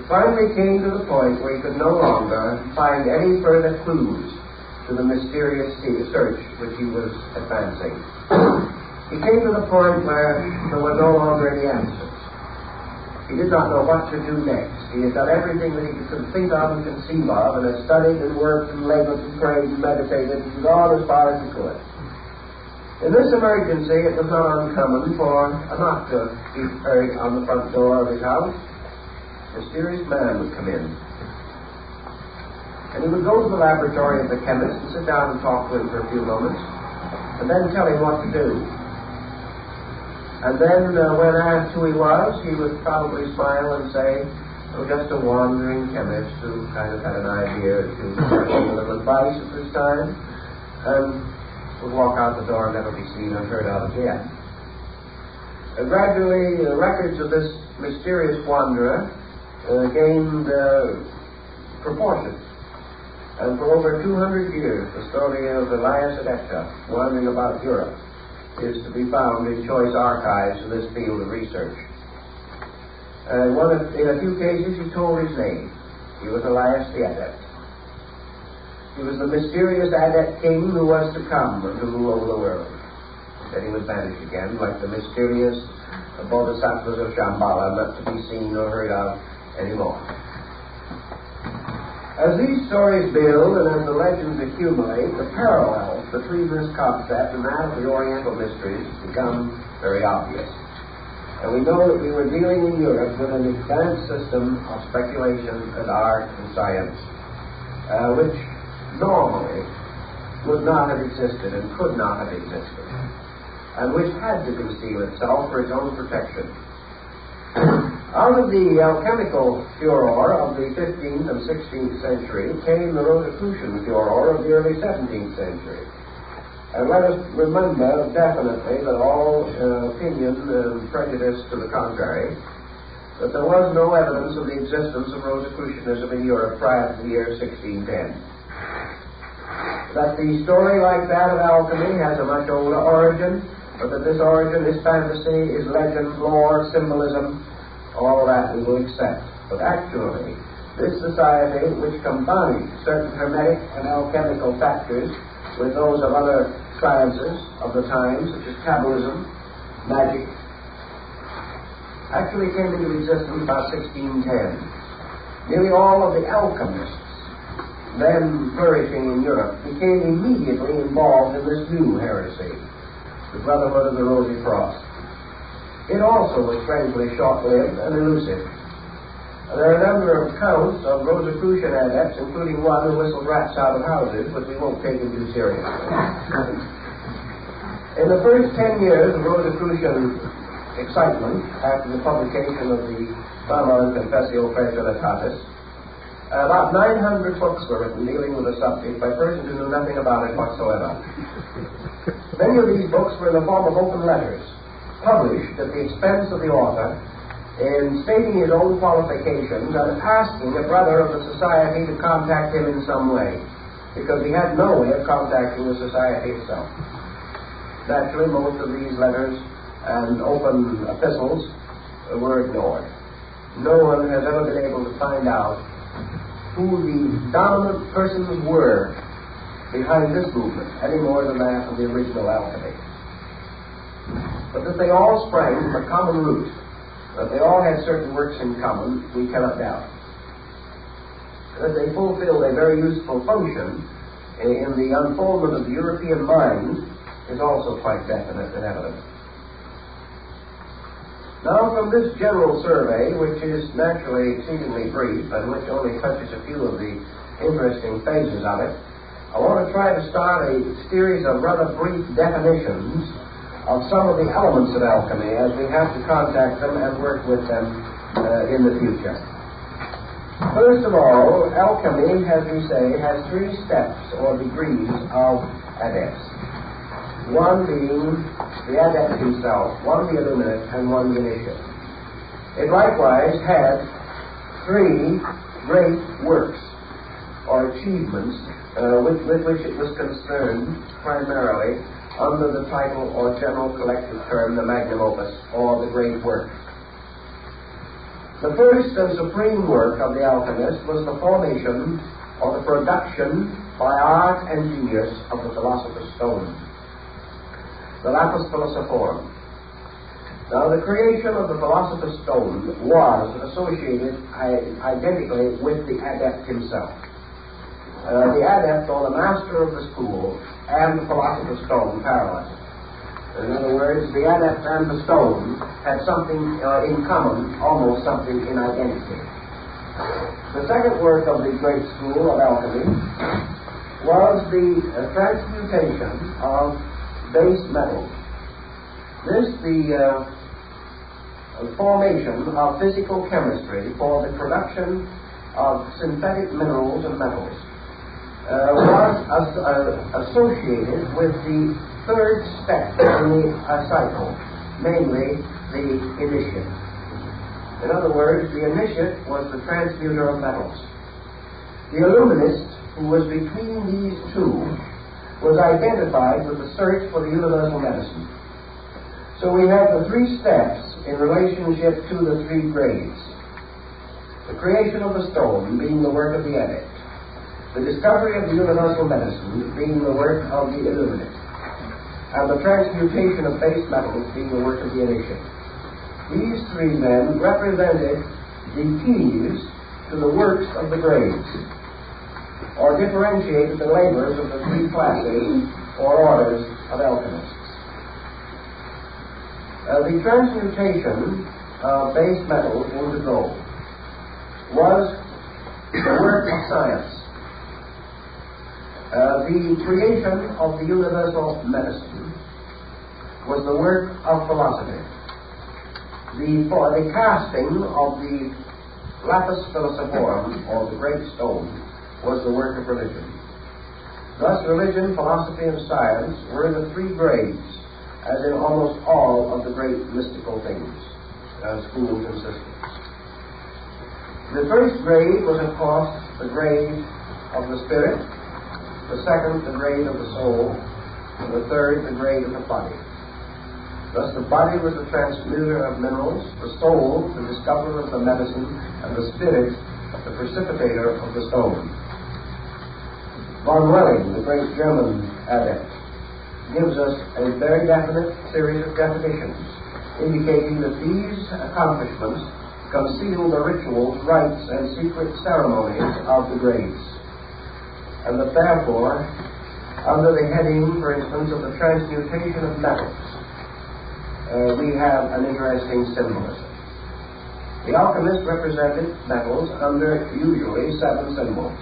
Finally came to the point where he could no longer find any further clues to the mysterious search which he was advancing. He came to the point where there were no longer any answers. He did not know what to do next. He had done everything that he could think of and conceive of, and had studied and worked and labored and prayed and meditated and gone as far as he could. In this emergency, it was not uncommon for a knock to be heard on the front door of his house. A mysterious man would come in. And he would go to the laboratory of the chemist and sit down and talk to him for a few moments, and then tell him what to do. And then, when asked who he was, he would probably smile and say, "Oh, just a wandering chemist who kind of had an idea to give a little advice at this time," and would walk out the door and never be seen or heard of again. Gradually, records of this mysterious wanderer gained proportions. And for over 200 years, the story of Elias Artista wandering about Europe is to be found in choice archives in this field of research. In a few cases, he told his name. He was Elias the Adept. He was the mysterious Adept king who was to come and to rule over the world. Then he would vanish again, like the mysterious bodhisattvas of Shambhala, not to be seen or heard of anymore. As these stories build and as the legends accumulate, the parallels between this concept and that of the Oriental mysteries become very obvious. And we know that we were dealing in Europe with an advanced system of speculation and art and science, which normally would not have existed and could not have existed, and which had to conceal itself for its own protection. Out of the alchemical furor of the 15th and 16th century came the Rosicrucian furor of the early 17th century. And let us remember definitely that all opinion and prejudice to the contrary, that there was no evidence of the existence of Rosicrucianism in Europe prior to the year 1610. That the story like that of alchemy has a much older origin, but that this origin is fantasy, is legend, lore, symbolism, all that we will accept. But actually, this society, which combines certain hermetic and alchemical factors with those of other sciences of the times, such as Kabbalism, magic, actually came into existence about 1610. Nearly all of the alchemists then flourishing in Europe became immediately involved in this new heresy, the Brotherhood of the Rosy Cross. It also was strangely short-lived and elusive. There are a number of accounts of Rosicrucian adepts, including one who whistled rats out of houses, but we won't take him too seriously. In the first 10 years of Rosicrucian excitement, after the publication of the Brahma and Confessio Praetoritatis, about 900 books were written dealing with the subject by persons who knew nothing about it whatsoever. Many of these books were in the form of open letters, published at the expense of the author, in stating his own qualifications and asking a brother of the society to contact him in some way. because he had no way of contacting the society itself. Naturally, most of these letters and open epistles were ignored. No one has ever been able to find out who the dominant persons were behind this movement, any more than that of the original alchemy. But that they all sprang from a common root, that they all had certain works in common, we cannot doubt. That they fulfilled a very useful function in the unfoldment of the European mind is also quite definite and evident. Now, from this general survey, which is naturally exceedingly brief and which only touches a few of the interesting phases of it, I want to try to start a series of rather brief definitions of some of the elements of alchemy as we have to contact them and work with them in the future. First of all, alchemy, as we say, has three steps or degrees of adepts. One being the adept himself, one the illuminate, and one the initiate. It likewise had three great works or achievements with which it was concerned primarily under the title or general collective term, the magnum opus, or the great work. The first and supreme work of the alchemist was the formation or the production by art and genius of the philosopher's stone, the lapis philosophorum. Now, the creation of the philosopher's stone was associated identically with the adept himself. The adept, or the master of the school, and the philosopher's stone parallel. In other words, the adept and the stone had something in common, almost something in identity. The second work of the great school of alchemy was the transmutation of base metals. This, the formation of physical chemistry for the production of synthetic minerals and metals, was associated with the third step in the cycle, namely the initiate. In other words, the initiate was the transmuter of metals. The illuminist, who was between these two, was identified with the search for the universal medicine. So we have the three steps in relationship to the three grades. The creation of the stone being the work of the adept, the discovery of the universal medicine being the work of the illuminate, and the transmutation of base metals being the work of the initiate. These three then represented the keys to the works of the grades, or differentiated the labors of the three classes or orders of alchemists. The transmutation of base metals into gold was the work of science. The creation of the universal medicine was the work of philosophy. The casting of the lapis philosophorum, or the great stone, was the work of religion. Thus, religion, philosophy, and science were the three grades, as in almost all of the great mystical things, schools and systems. The first grade was, of course, the grade of the spirit, the second, the grade of the soul, and the third, the grade of the body. Thus, the body was the transmuter of minerals, the soul, the discoverer of the medicine, and the spirit, the precipitator of the stone. Von Welling, the great German adept, gives us a very definite series of definitions, indicating that these accomplishments conceal the rituals, rites, and secret ceremonies of the grades, and that therefore, under the heading, for instance, of the transmutation of metals, we have an interesting symbolism. The alchemist represented metals under usually 7 symbols.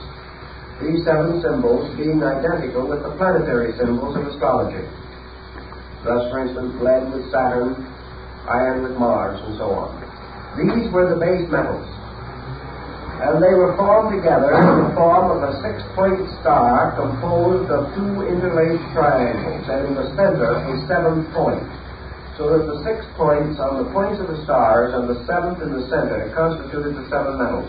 These 7 symbols being identical with the planetary symbols of astrology. Thus, for instance, lead with Saturn, iron with Mars, and so on. These were the base metals, and they were formed together in the form of a 6-point star composed of 2 interlaced triangles, and in the center a 7th point, so that the 6 points on the points of the stars and the 7th in the center constituted the 7 metals.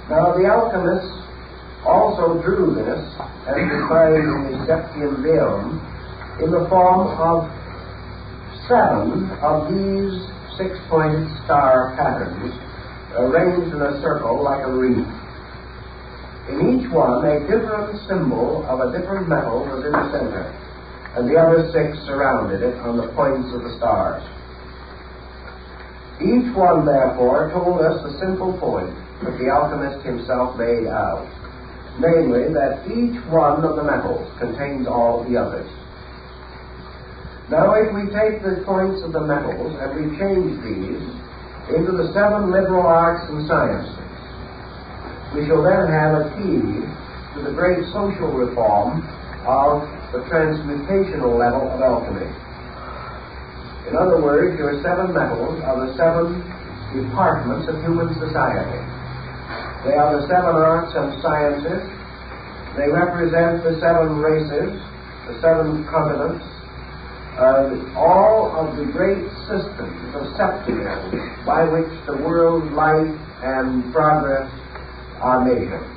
Now, the alchemists also also drew this, as defined in the Septium Verum, in the form of 7 of these 6-pointed star patterns arranged in a circle like a wreath. In each one, a different symbol of a different metal was in the center, and the other 6 surrounded it on the points of the stars. Each one, therefore, told us the simple point that the alchemist himself made out, namely that each one of the metals contains all of the others. Now, if we take the points of the metals and we change these into the 7 liberal arts and sciences, we shall then have a key to the great social reform of the transmutational level of alchemy. In other words, your 7 metals are the 7 departments of human society. They are the 7 arts and sciences. They represent the 7 races, the 7 continents, all of the great systems of septiums by which the world's life and progress are measured.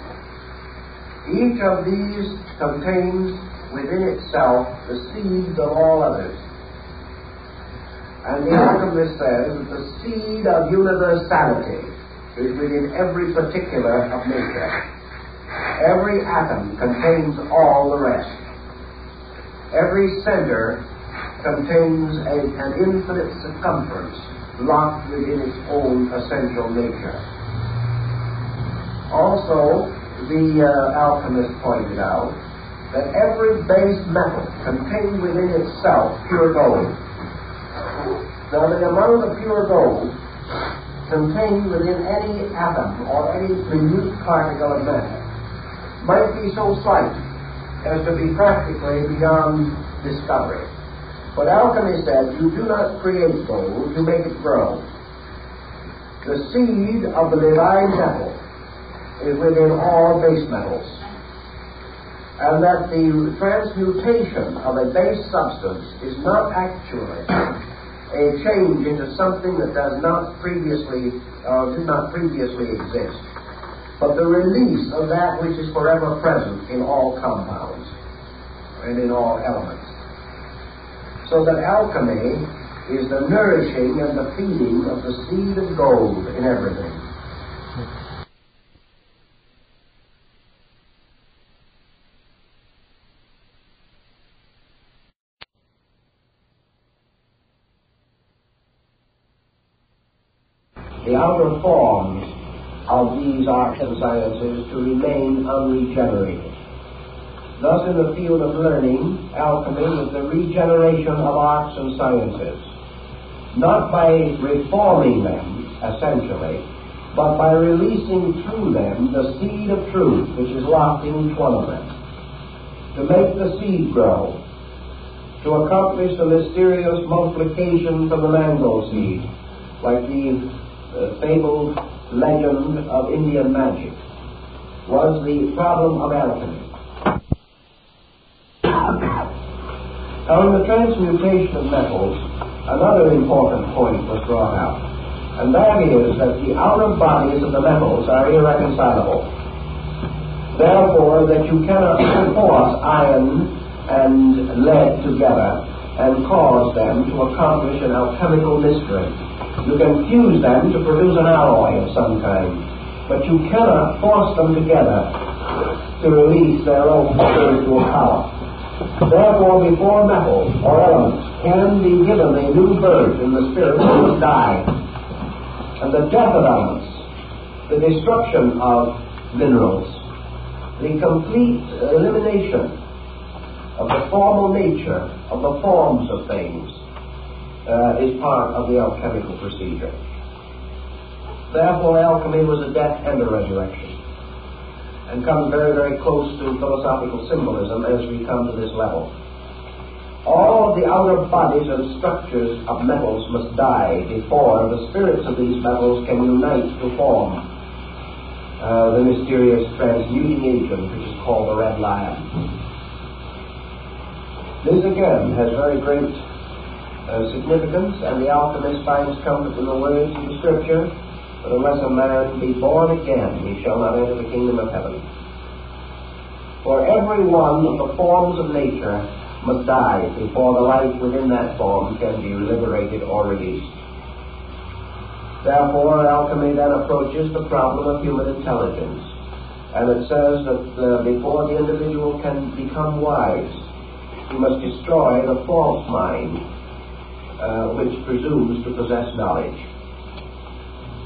Each of these contains within itself the seeds of all others. And the alchemist says that the seed of universality is within every particular of nature. Every atom contains all the rest. Every center contains an infinite circumference locked within its own essential nature. Also, the alchemist pointed out that every base metal contained within itself pure gold. Now, the amount of pure gold contained within any atom or any minute particle of matter might be so slight as to be practically beyond discovery. But alchemy said, you do not create gold, you make it grow. The seed of the divine metal is within all base metals. And that the transmutation of a base substance is not actually a change into something that did not previously exist, but the release of that which is forever present in all compounds and in all elements. So that alchemy is the nourishing and the feeding of the seed of gold in everything. The outer forms of these arts and sciences to remain unregenerated. Thus, in the field of learning, alchemy is the regeneration of arts and sciences, not by reforming them, essentially, but by releasing through them the seed of truth which is locked in each one of them, to make the seed grow, to accomplish the mysterious multiplication from the mango seed, like the fabled legend of Indian magic, was the problem of alchemy. Now, in the transmutation of metals, another important point was brought out, and that is that the outer bodies of the metals are irreconcilable. Therefore, that you cannot force iron and lead together and cause them to accomplish an alchemical mystery. You can fuse them to produce an alloy of some kind, but you cannot force them together to release their own spiritual power. Therefore, before metals or elements can be given a new birth in the spirit, they must die. And the death of elements, the destruction of minerals, the complete elimination of the formal nature of the forms of things is part of the alchemical procedure. Therefore, alchemy was a death and a resurrection, and comes very, very close to philosophical symbolism as we come to this level. All of the outer bodies and structures of metals must die before the spirits of these metals can unite to form the mysterious transmuting agent which is called the red lion. This again has very great significance, and the alchemist finds comfort in the words of the Scripture, but unless a man be born again, he shall not enter the kingdom of heaven. For every one of the forms of nature must die before the life within that form can be liberated or released. Therefore, alchemy then approaches the problem of human intelligence, and it says that before the individual can become wise, he must destroy the false mind, which presumes to possess knowledge.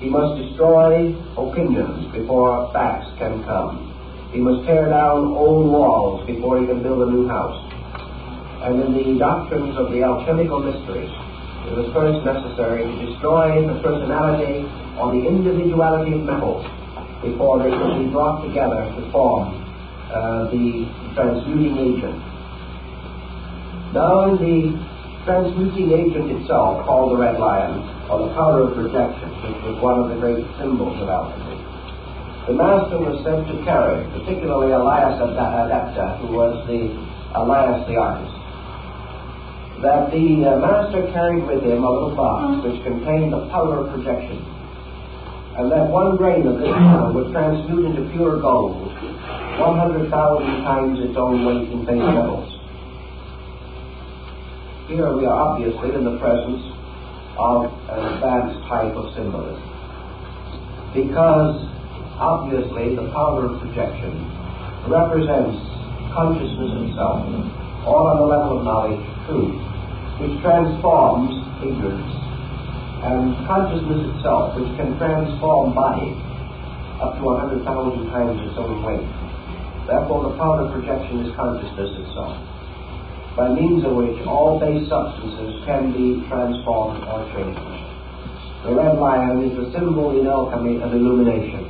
He must destroy opinions before facts can come. He must tear down old walls before he can build a new house. And in the doctrines of the alchemical mysteries, it was first necessary to destroy the personality or the individuality of metals before they could be brought together to form the transmuting agent. Now, in the transmuting agent itself, called the red lion, or the power of projection, which was one of the great symbols of alchemy, the master was said to carry, particularly Elias Artista, who was the Elias the artist, that the master carried with him a little box which contained the power of projection, and that one grain of this power would transmute into pure gold, 100,000 times its own weight in base metals. Here we are obviously in the presence of an advanced type of symbolism, because obviously the power of projection represents consciousness itself, all on the level of knowledge, truth, which transforms ignorance, and consciousness itself, which can transform body up to 100,000 times its own weight. Therefore, the power of projection is consciousness itself, by means of which all base substances can be transformed or changed. The red lion is the symbol in alchemy of illumination,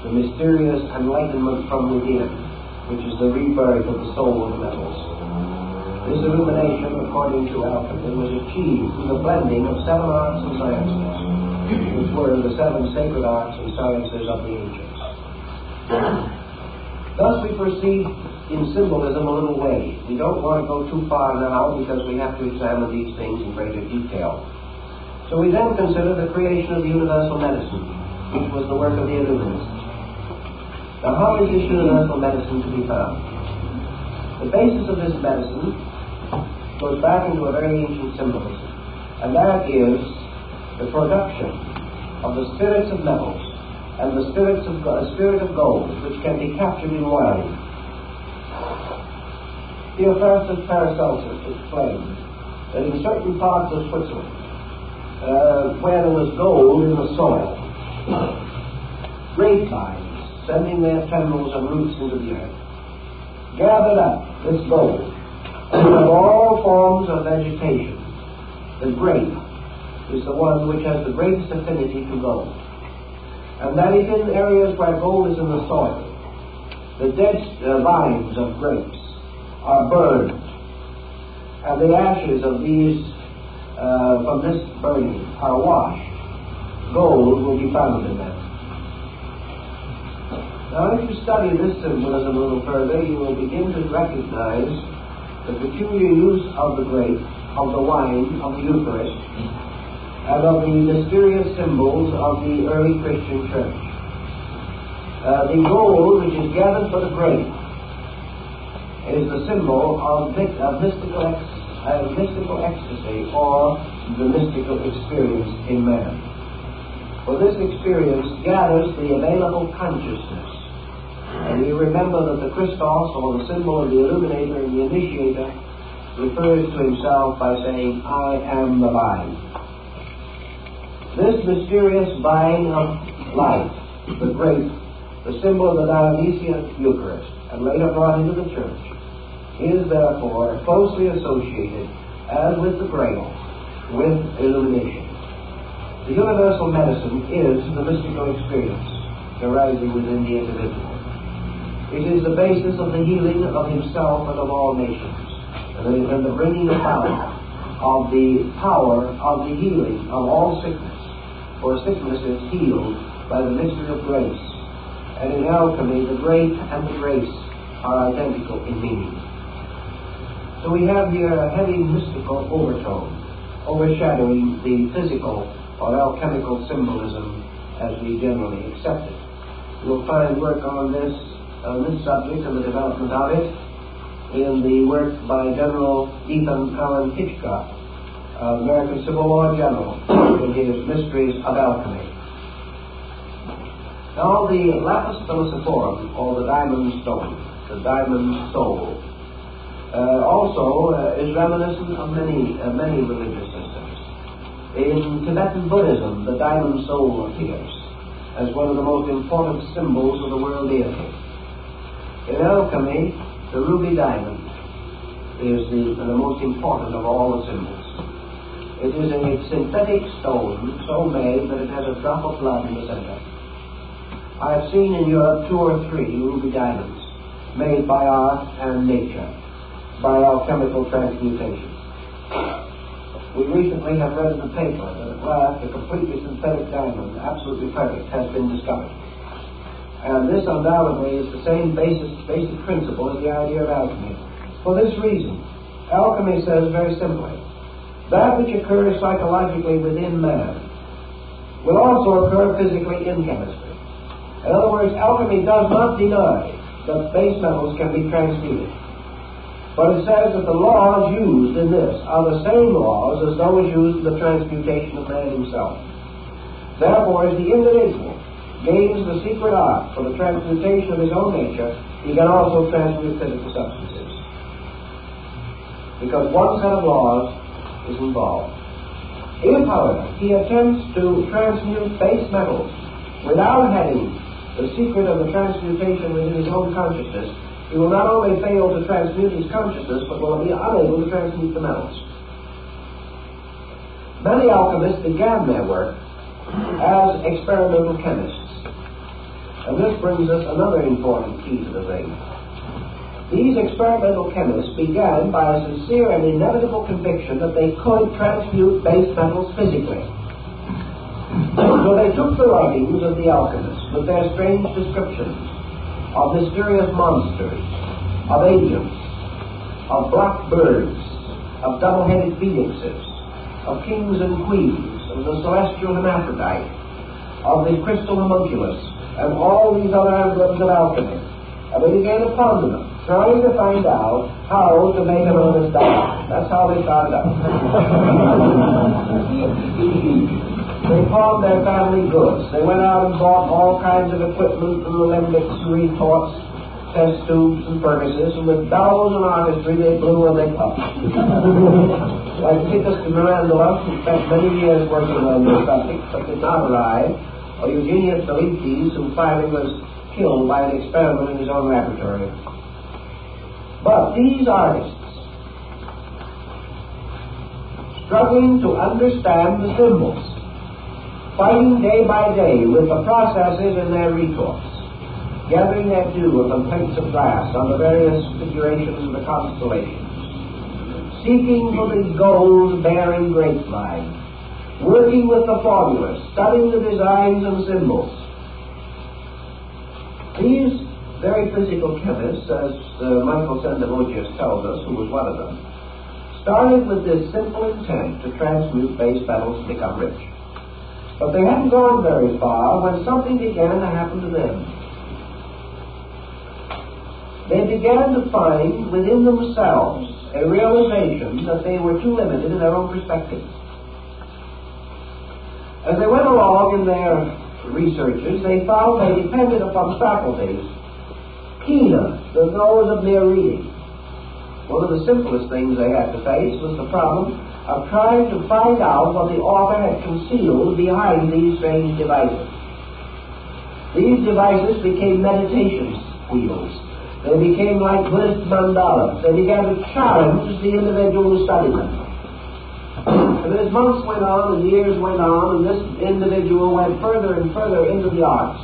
the mysterious enlightenment from within, which is the rebirth of the soul of the metals. This illumination, according to alchemy, was achieved through the blending of 7 arts and sciences, which were the 7 sacred arts and sciences of the ancients. Thus we proceed in symbolism a little way. We don't want to go too far now because we have to examine these things in greater detail. So we then consider the creation of the universal medicine, which was the work of the Illuminists. Now, how is this universal medicine to be found? The basis of this medicine goes back into a very ancient symbolism, and that is the production of the spirits of metals and the spirit of gold, which can be captured in wine. Theophrastus Paracelsus explained that in certain parts of Switzerland, where there was gold in the soil, grapevines, sending their tendrils and roots into the earth, gathered up this gold, and of all forms of vegetation, the grape is the one which has the greatest affinity to gold. And that is in areas where gold is in the soil. The dead vines of grapes are burned, and the ashes of these, from this burning, are washed. Gold will be found in them. Now, if you study this symbolism a little further, you will begin to recognize the peculiar use of the grape, of the wine, of the Eucharist, and of the mysterious symbols of the early Christian church. The gold, which is gathered for the grape, is the symbol of mystical ecstasy, or the mystical experience in man. For this experience gathers the available consciousness. And you remember that the Christos, or the symbol of the illuminator and the initiator, refers to himself by saying, I am the vine. This mysterious vine of life, the grape, the symbol of the Dionysian Eucharist, and later brought into the church, is therefore closely associated, as with the Grail, with illumination. The universal medicine is the mystical experience arising within the individual. It is the basis of the healing of himself and of all nations, and the bringing about of the power of the healing of all sickness, for sickness is healed by the mystery of grace. And in alchemy, the grape and the grace are identical in meaning. So we have here a heavy mystical overtone, overshadowing the physical or alchemical symbolism as we generally accept it. We'll find work on this on this subject and the development of it in the work by General Ethan Allen Hitchcock, American Civil War general, in his Mysteries of Alchemy. Now, the lapis philosophorum, or the diamond stone, the diamond soul, also is reminiscent of many religious systems. In Tibetan Buddhism, the diamond soul appears as one of the most important symbols of the world deity. In alchemy, the ruby diamond is the most important of all the symbols. It is a synthetic stone so made that it has a drop of blood in the center. I have seen in Europe 2 or 3 ruby diamonds made by art and nature, by alchemical transmutation. We recently have read in the paper that at last a completely synthetic diamond, absolutely perfect, has been discovered. And this undoubtedly is the same basic principle as the idea of alchemy. For this reason, alchemy says very simply, that which occurs psychologically within man will also occur physically in chemistry. In other words, alchemy does not deny that base metals can be transmuted. But it says that the laws used in this are the same laws as those used in the transmutation of man himself. Therefore, as the individual gains the secret art for the transmutation of his own nature, he can also transmute physical substances. Because one set of laws is involved. If, however, he attempts to transmute base metals without having the secret of the transmutation within his own consciousness, he will not only fail to transmute his consciousness, but will be unable to transmute the metals. Many alchemists began their work as experimental chemists. And this brings us another important key to the thing. These experimental chemists began by a sincere and inevitable conviction that they could transmute base metals physically. So they took the writings of the alchemists with their strange descriptions of mysterious monsters, of agents, of black birds, of double-headed phoenixes, of kings and queens, of the celestial hermaphrodite, of the crystal homunculus, and all these other emblems of alchemy. And they began to ponder them, trying to find out how to make an honest diamond. That's how they started out. They pawned their family goods. They went out and bought all kinds of equipment and alembics and retorts, test tubes and furnaces, and with bellows and artistry they blew and they puffed. Like Titus de Mirandola, who spent many years working on this subject but did not arrive, or Eugenius Felices, who finally was killed by an experiment in his own laboratory. But these artists, struggling to understand the symbols, fighting day by day with the processes in their retorts, gathering their dew of the plates of glass on the various figurations of the constellations, seeking for the gold-bearing grapevine, working with the formulas, studying the designs and symbols. These very physical chemists, as Michael Sendevogius tells us, who was one of them, started with this simple intent to transmute base metals and become rich. But they hadn't gone very far when something began to happen to them. They began to find within themselves a realization that they were too limited in their own perspective. As they went along in their researches, they found they depended upon faculties keener than those of mere reading. One of the simplest things they had to face was the problem of trying to find out what the author had concealed behind these strange devices. These devices became meditation wheels. They became like Buddhist mandalas. They began to challenge the individual who studied them. And as months went on and years went on, and this individual went further and further into the arts,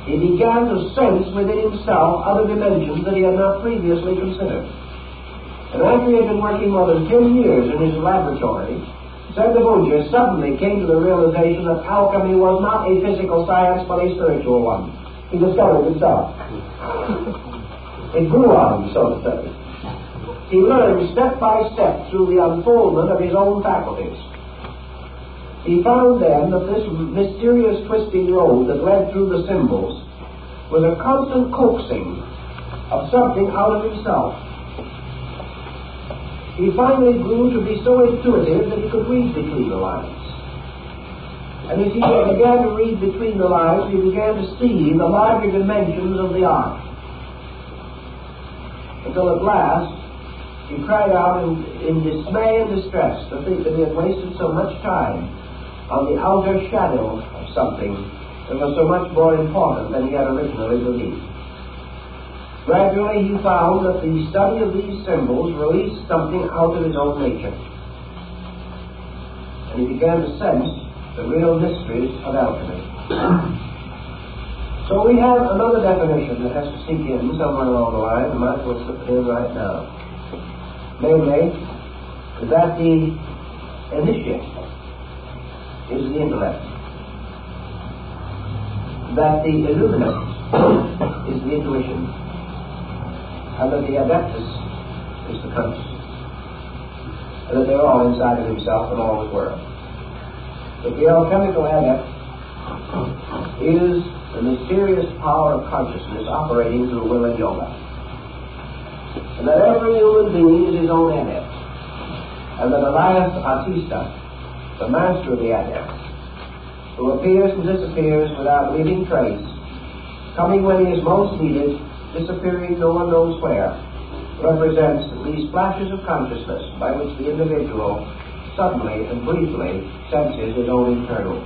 he began to sense within himself other dimensions that he had not previously considered. And after he had been working more than 10 years in his laboratory, Sendevogius suddenly came to the realization that alchemy was not a physical science but a spiritual one. He discovered it himself. It grew on him, so to say. He learned step by step through the unfoldment of his own faculties. He found then that this mysterious twisting road that led through the symbols with a constant coaxing of something out of himself. He finally grew to be so intuitive that he could read between the lines. And as he began to read between the lines, he began to see the larger dimensions of the art. Until at last, he cried out in dismay and distress to think that he had wasted so much time on the outer shadow of something that was so much more important than he had originally believed. Gradually, he found that the study of these symbols released something out of his own nature. And he began to sense the real mysteries of alchemy. So we have another definition that has to sink in somewhere along the line. I might as well slip it in right now. Namely, that the initiate is the intellect, that the illuminate is the intuition, and that the adeptus is the consciousness, and that they're all inside of himself and all his world. But the alchemical adept is the mysterious power of consciousness operating through will and yoga. And that every human being is his own adept. And that Elias Artista, the master of the adept, who appears and disappears without leaving trace, coming when he is most needed, disappearing no one knows where, represents these flashes of consciousness by which the individual suddenly and briefly senses his own internal.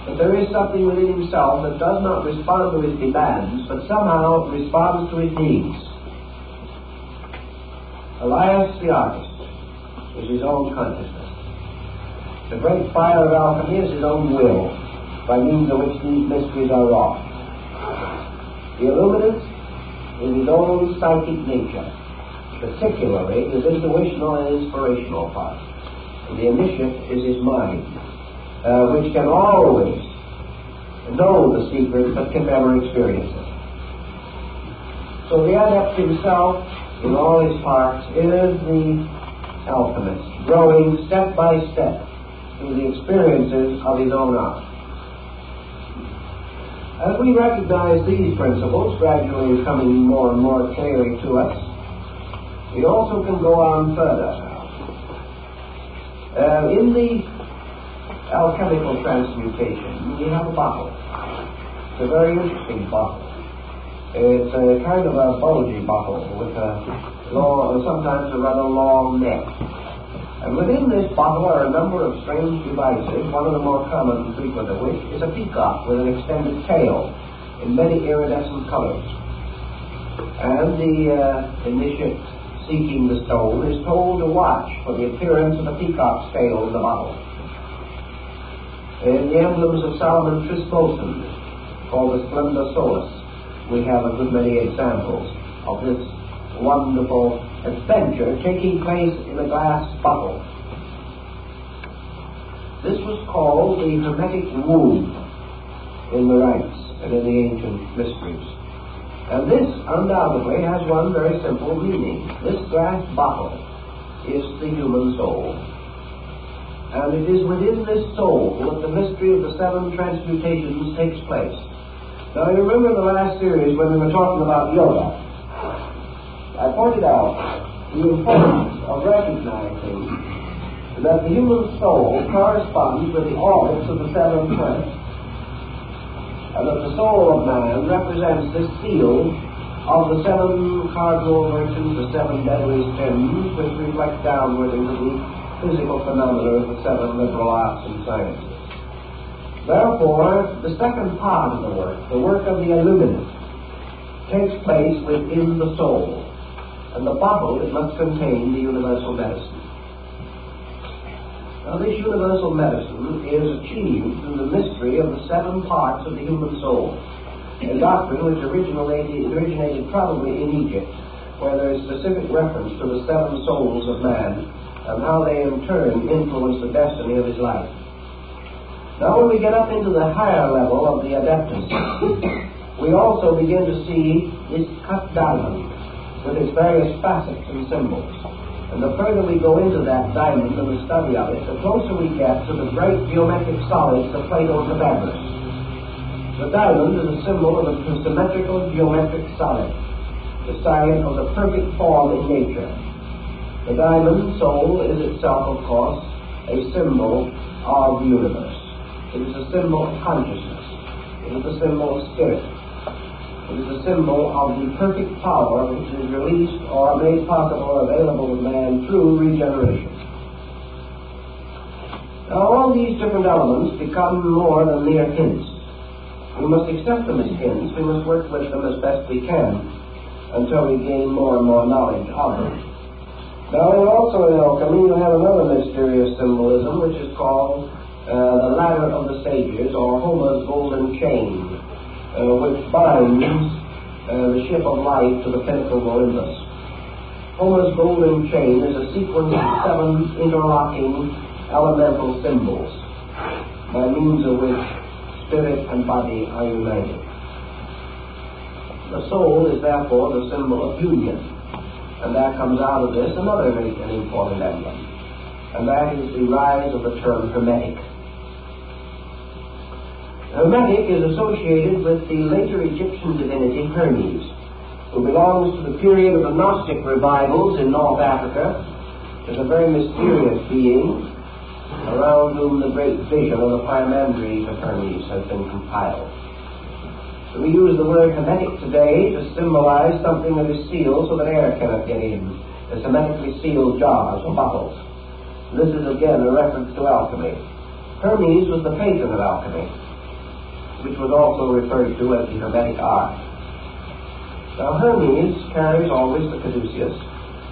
But there is something within himself that does not respond to his demands, but somehow responds to his needs. Elias the artist is his own consciousness. The great fire of alchemy is his own will, by means of which these mysteries are wrought. The illuminant is his own psychic nature, particularly his intuitional and inspirational part. And the initiate is his mind, which can always know the secret but can never experience it. So the adept himself, in all his parts, is the alchemist, growing step by step through the experiences of his own art. As we recognize these principles gradually coming more and more clearly to us, we also can go on further now. In the alchemical transmutation, we have a bottle. It's a very interesting bottle. It's a kind of a bulgy bottle with a long, sometimes a rather long neck. And within this bottle are a number of strange devices, one of the more common and frequent of which is a peacock with an extended tail in many iridescent colors. And the initiate seeking the stone is told to watch for the appearance of the peacock's tail in the bottle. In the emblems of Solomon Trisposon, called the Splendor Solis, we have a good many examples of this wonderful adventure taking place in a glass bottle. This was called the hermetic womb in the rites and in the ancient mysteries. And this undoubtedly has one very simple meaning. This glass bottle is the human soul. And it is within this soul that the mystery of the seven transmutations takes place. Now, you remember in the last series when we were talking about yoga, I pointed out the importance of recognizing that the human soul corresponds with the orbits of the seven planets, and that the soul of man represents this field of the seven cardinal virtues, the seven deadly sins, which reflect downward into the physical phenomena of the seven liberal arts and sciences. Therefore, the second part of the work of the illuminant, takes place within the soul, and the bottle it must contain the universal medicine. Now, this universal medicine is achieved through the mystery of the seven parts of the human soul, a doctrine which originated probably in Egypt, where there is specific reference to the seven souls of man and how they in turn influence the destiny of his life. Now, when we get up into the higher level of the adeptus, we also begin to see this cut diamond with its various facets and symbols. And the further we go into that diamond and the study of it, the closer we get to the great geometric solids of Plato's Pythagoras. The diamond is a symbol of a symmetrical geometric solid, the sign of the perfect form in nature. The diamond soul is itself, of course, a symbol of the universe. It is a symbol of consciousness. It is a symbol of spirit. It is a symbol of the perfect power which is released or made possible or available to man through regeneration. Now, all these different elements become more than mere hints. We must accept them as hints. We must work with them as best we can until we gain more and more knowledge of them. Now, also in alchemy, you have another mysterious symbolism which is called the ladder of the sages, or Homer's golden chain, which binds the ship of life to the pinnacle of Olympus. Homer's golden chain is a sequence of 7 interlocking elemental symbols, by means of which spirit and body are united. The soul is therefore the symbol of union, and there comes out of this another great and important emblem, and that is the rise of the term Hermetic. Hermetic is associated with the later Egyptian divinity Hermes, who belongs to the period of the Gnostic revivals in North Africa. Is a very mysterious being around whom the great vision of the Pyramandries of Hermes has been compiled. So we use the word hermetic today to symbolize something that is sealed so that air cannot get in, as hermetically sealed jars or bottles. This is again a reference to alchemy. Hermes was the patron of alchemy, which was also referred to as the hermetic art. Now Hermes carries always the caduceus,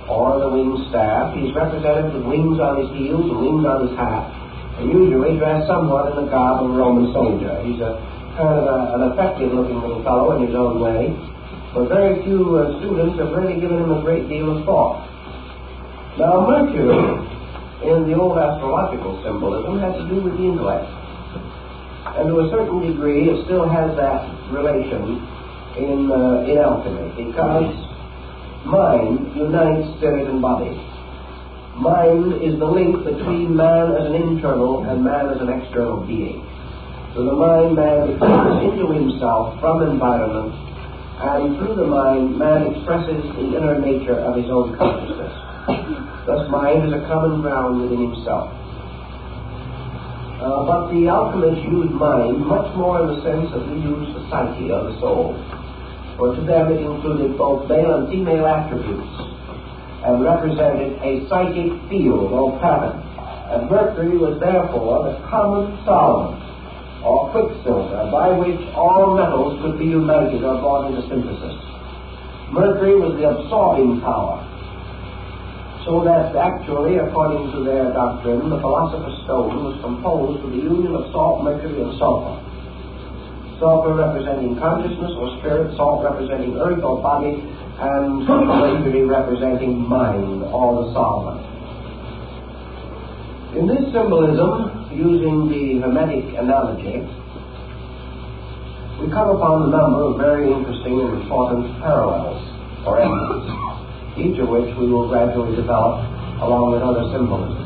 or the winged staff. He's represented with wings on his heels and wings on his hat, and usually dressed somewhat in the garb of a Roman soldier. He's a kind of an effective-looking little fellow in his own way, but very few students have really given him a great deal of thought. Now Mercury, in the old astrological symbolism, has to do with the intellect, and to a certain degree it still has that relation in alchemy, because mind unites spirit and body. Mind is the link between man as an internal and man as an external being. So the mind, man expresses into himself from environment, and through the mind, man expresses the inner nature of his own consciousness. Thus mind is a common ground within himself. But the alchemists use mind much more in the sense that we use the psyche of the soul. For to them it included both male and female attributes, and represented a psychic field or pattern. And Mercury was therefore the common solvent, or quicksilver, by which all metals could be united or brought into synthesis. Mercury was the absorbing power, so that actually, according to their doctrine, the Philosopher's Stone was composed of the union of salt, mercury, and sulfur. Sulfur representing consciousness or spirit, salt representing earth or body, and mercury representing mind or the solvent. In this symbolism, using the Hermetic analogy, we come upon a number of very interesting and important parallels or emblems, each of which we will gradually develop along with other symbolism.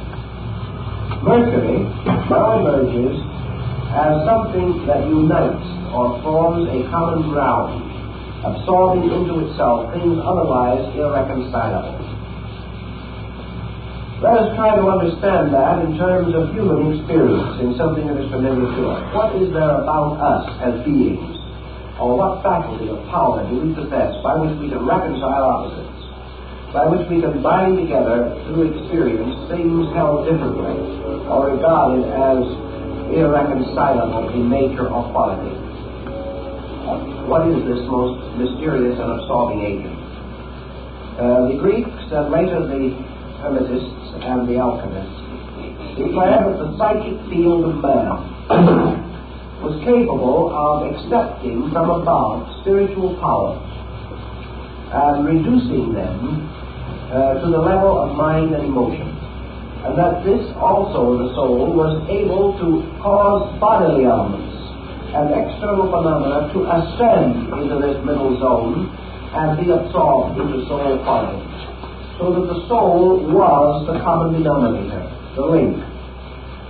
Mercury now emerges as something that unites or forms a common ground, absorbing into itself things otherwise irreconcilable. Let us try to understand that in terms of human experience, in something that is familiar to us. What is there about us as beings, or what faculty or power do we possess by which we can reconcile opposites, by which we can bind together through experience things held differently or regarded as irreconcilable in nature or quality? What is this most mysterious and absorbing agent? The Greeks and later the Hermetists and the alchemists declared that the psychic field of man was capable of accepting from above spiritual powers and reducing them to the level of mind and emotion, and that this also, the soul, was able to cause bodily elements and external phenomena to ascend into this middle zone and be absorbed into soul quality. So that the soul was the common denominator, the link,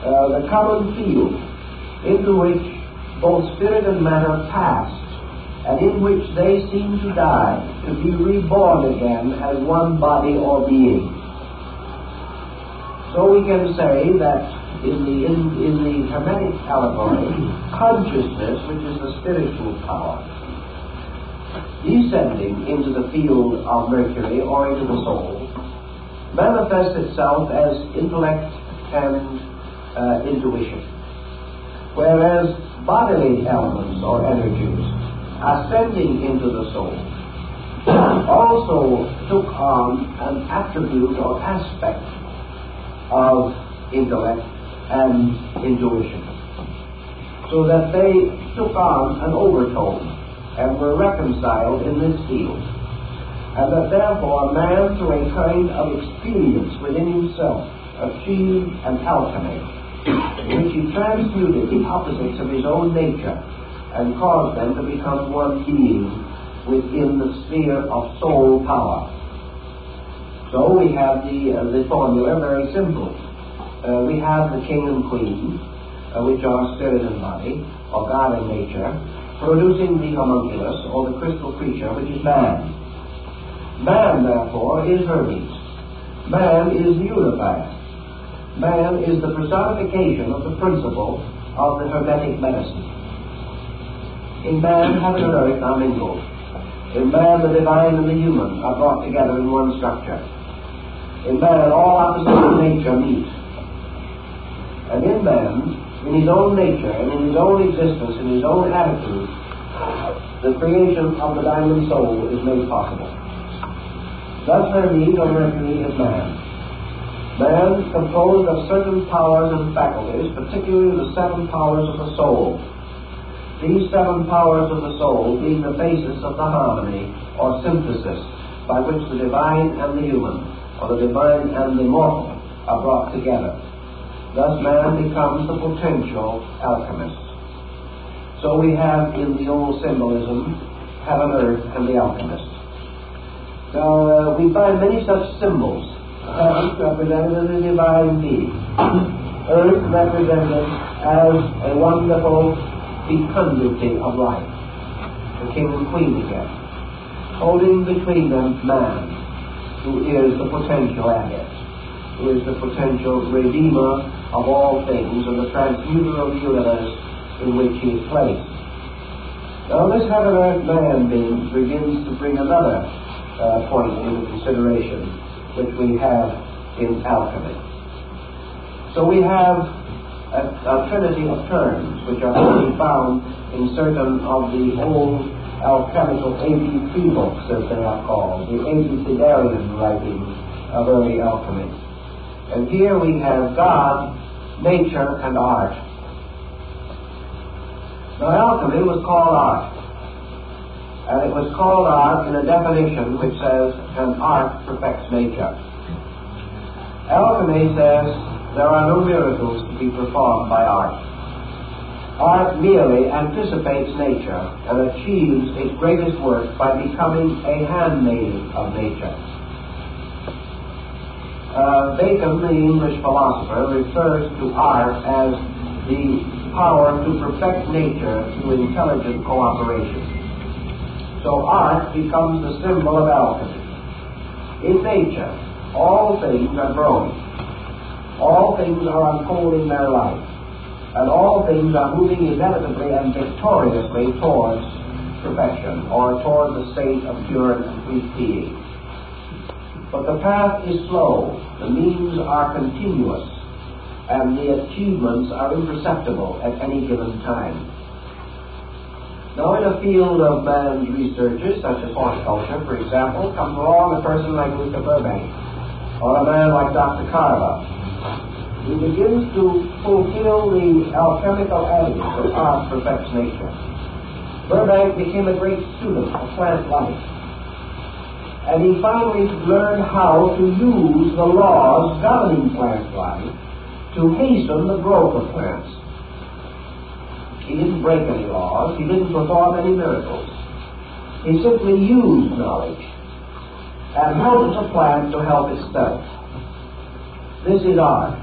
the common field into which both spirit and matter past, and in which they seem to die, to be reborn again as one body or being. So we can say that in the Hermetic allegory, consciousness, which is the spiritual power, descending into the field of Mercury or into the soul, manifests itself as intellect and intuition, whereas bodily elements or energies ascending into the soul also took on an attribute or aspect of intellect and intuition, so that they took on an overtone and were reconciled in this field, and that therefore man, through a kind of experience within himself, achieved an alchemy in which he transmuted the opposites of his own nature and caused them to become one being within the sphere of soul power. So we have the formula very simple. We have the king and queen, which are spirit and body, or God and nature, producing the homunculus, or the crystal creature, which is man. Man, therefore, is Hermes. Man is unified. Man is the personification of the principle of the Hermetic medicine. In man, heaven and earth are mingled. In man, the divine and the human are brought together in one structure. In man, all opposites of nature meet. And in man, in his own nature and in his own existence, in his own attitude, the creation of the diamond soul is made possible. Thus Hermes or Mercury is man. Man composed of certain powers and faculties, particularly the 7 powers of the soul. These 7 powers of the soul being the basis of the harmony or synthesis by which the divine and the human, or the divine and the mortal, are brought together. Thus man becomes the potential alchemist. So we have in the old symbolism heaven, earth, and the alchemist. Now we find many such symbols. Heaven represented as a divine being. Earth represented as a wonderful fecundity of life. The king and queen again. Holding between them man, who is the potential adept, who is the potential redeemer of all things and the transmuter of the universe in which he is placed. Now this heaven earth man being begins to bring another point into consideration which we have in alchemy. So we have a trinity of terms which are only found in certain of the old alchemical ABC books, as they are called, the abecedarian writings of early alchemy. And here we have God, nature, and art. Now alchemy was called art. And it was called art in a definition which says, an art perfects nature. Alchemy says there are no miracles to be performed by art. Art merely anticipates nature and achieves its greatest work by becoming a handmaid of nature. Bacon, the English philosopher, refers to art as the power to perfect nature through intelligent cooperation. So art becomes the symbol of alchemy. In nature, all things are growing. All things are unfolding their life. And all things are moving inevitably and victoriously towards perfection, or toward the state of pure and complete being. But the path is slow, the means are continuous, and the achievements are imperceptible at any given time. Now, in a field of man's researches, such as horticulture, for example, comes along a person like Mr. Burbank, or a man like Dr. Carver. He begins to fulfill the alchemical adage that art perfects nature. Burbank became a great student of plant life. And he finally learned how to use the laws governing plant life to hasten the growth of plants. He didn't break any laws. He didn't perform any miracles. He simply used knowledge and helped the plant to help itself. This is art,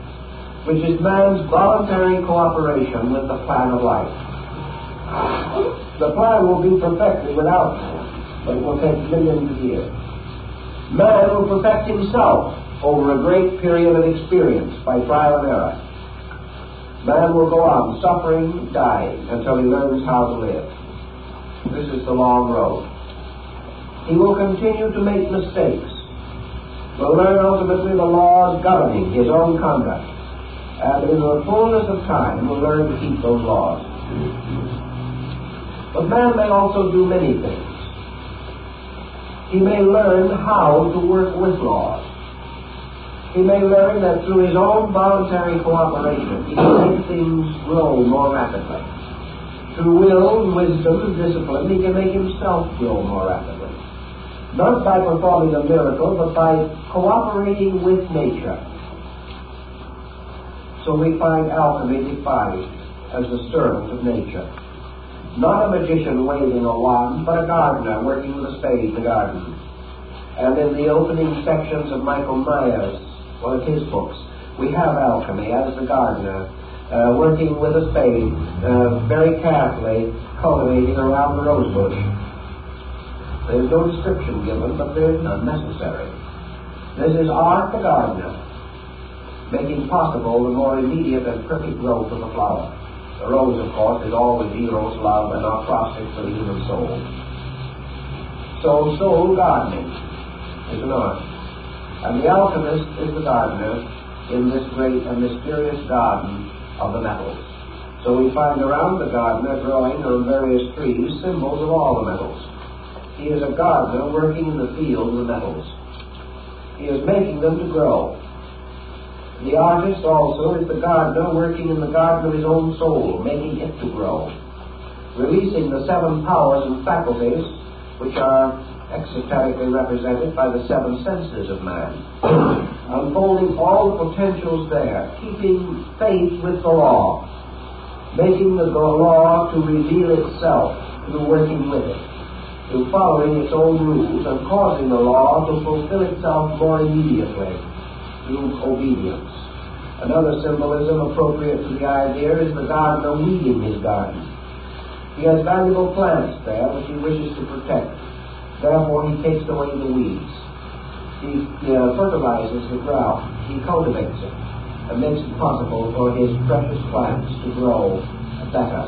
which is man's voluntary cooperation with the plan of life. The plan will be perfected without him, but it will take millions of years. Man will perfect himself over a great period of experience by trial and error. Man will go on suffering, dying, until he learns how to live. This is the long road. He will continue to make mistakes, will learn ultimately the laws governing his own conduct, and in the fullness of time will learn to keep those laws. But man may also do many things. He may learn how to work with laws. He may learn that through his own voluntary cooperation he can make things grow more rapidly. Through will, wisdom, and discipline he can make himself grow more rapidly. Not by performing a miracle, but by cooperating with nature. So we find alchemy defined as the servant of nature. Not a magician waving a wand, but a gardener working with a spade in the garden. And in the opening sections of Michael Myers, one of his books, we have alchemy as the gardener working with a spade, very carefully cultivating around the rose bush. There's no description given, but there's none necessary. This is art the gardener, making possible the more immediate and perfect growth of the flower. The rose, of course, is always Eros love and acrostic for the human soul. So soul gardening is an art. And the alchemist is the gardener in this great and mysterious garden of the metals. So we find around the gardener growing on various trees symbols of all the metals. He is a gardener working in the field of the metals. He is making them to grow. The artist also is the gardener working in the garden of his own soul, making it to grow, releasing the seven powers and faculties which are exoterically represented by the seven senses of man, unfolding all the potentials there, keeping faith with the law, making the law to reveal itself through working with it, through following its own rules and causing the law to fulfill itself more immediately through obedience. Another symbolism appropriate to the idea is the gardener weeding his garden. He has valuable plants there which he wishes to protect. Therefore he takes away the weeds. He fertilizes the ground. He cultivates it and makes it possible for his precious plants to grow better.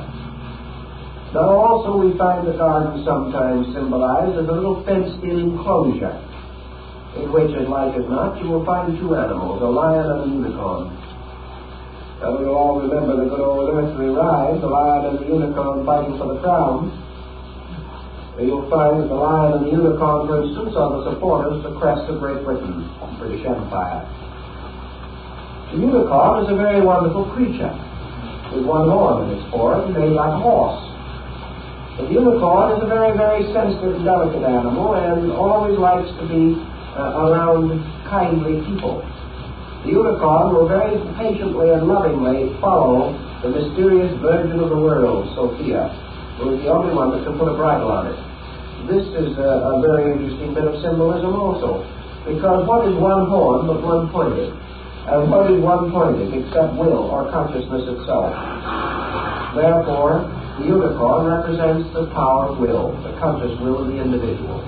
Now also we find the garden sometimes symbolized as a little fenced-in enclosure, in which, as like as not, you will find two animals, a lion and a unicorn. Now we all remember the good old earthly rhyme, the lion and the unicorn fighting for the crown. You'll find that the lion and the unicorn, for instance, are the supporters of the crest of Great Britain, British Empire. The unicorn is a very wonderful creature, with one horn in its forehead, made like a horse. The unicorn is a very, very sensitive and delicate animal, and always likes to be around kindly people. The unicorn will very patiently and lovingly follow the mysterious virgin of the world, Sophia, who is the only one that can put a bridle on it. This is a very interesting bit of symbolism also, because what is one horn but one pointed? And what is one pointed except will or consciousness itself? Therefore, the unicorn represents the power of will, the conscious will of the individual.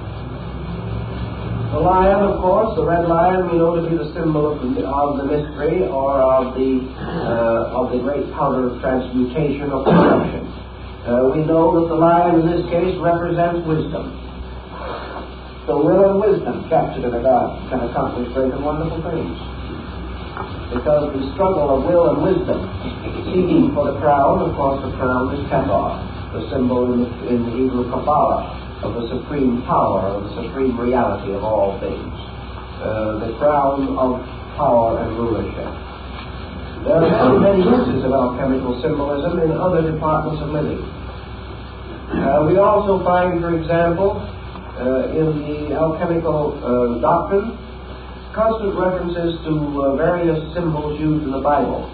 The lion, of course, the red lion, we know to be the symbol of the mystery or of the great powder of transmutation or corruption. We know that the lion in this case represents wisdom. So will and wisdom captured in a garden can accomplish great and wonderful things. Because the struggle of will and wisdom seeking for the crown, of course the crown is Keter, the symbol in the Hebrew Kabbalah of the supreme power, of the supreme reality of all things. The crown of power and rulership. There are many uses of alchemical symbolism in other departments of living. We also find, for example, in the alchemical doctrine, constant references to various symbols used in the Bible.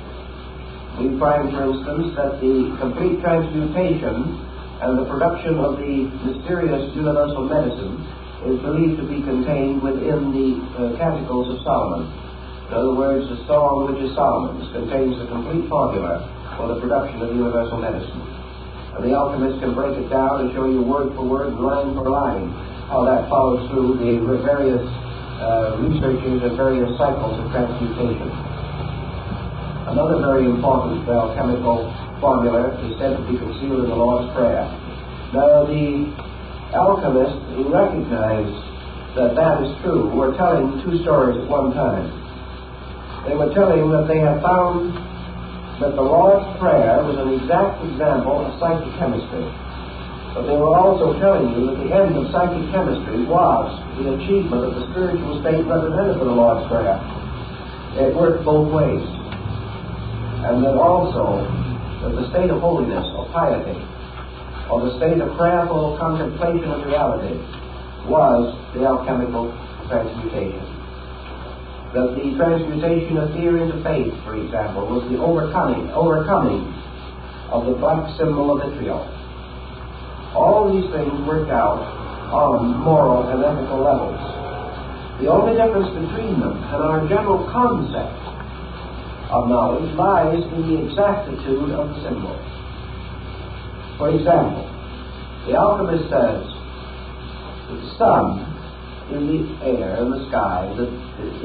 We find, for instance, that the complete transmutation and the production of the mysterious universal medicine is believed to be contained within the Canticles of Solomon. In other words, the song which is Solomon's contains the complete formula for the production of universal medicine. And the alchemist can break it down and show you word for word, line for line, how that follows through the various researches and various cycles of transmutation. Another very important alchemical formula is said to be concealed in the Lord's Prayer. Now, the alchemists, who recognize that that is true, were telling two stories at one time. They were telling that they had found that the Lord's Prayer was an exact example of psychic chemistry. But they were also telling you that the end of psychic chemistry was the achievement of the spiritual state represented in the Lord's Prayer. It worked both ways. And that also that the state of holiness, or piety, or the state of prayerful contemplation of reality was the alchemical transmutation. That the transmutation of fear into faith, for example, was the overcoming of the black symbol of vitriol. All these things worked out on moral and ethical levels. The only difference between them and our general concept of knowledge lies in the exactitude of the symbol. For example, the alchemist says that the sun in the air, in the sky, that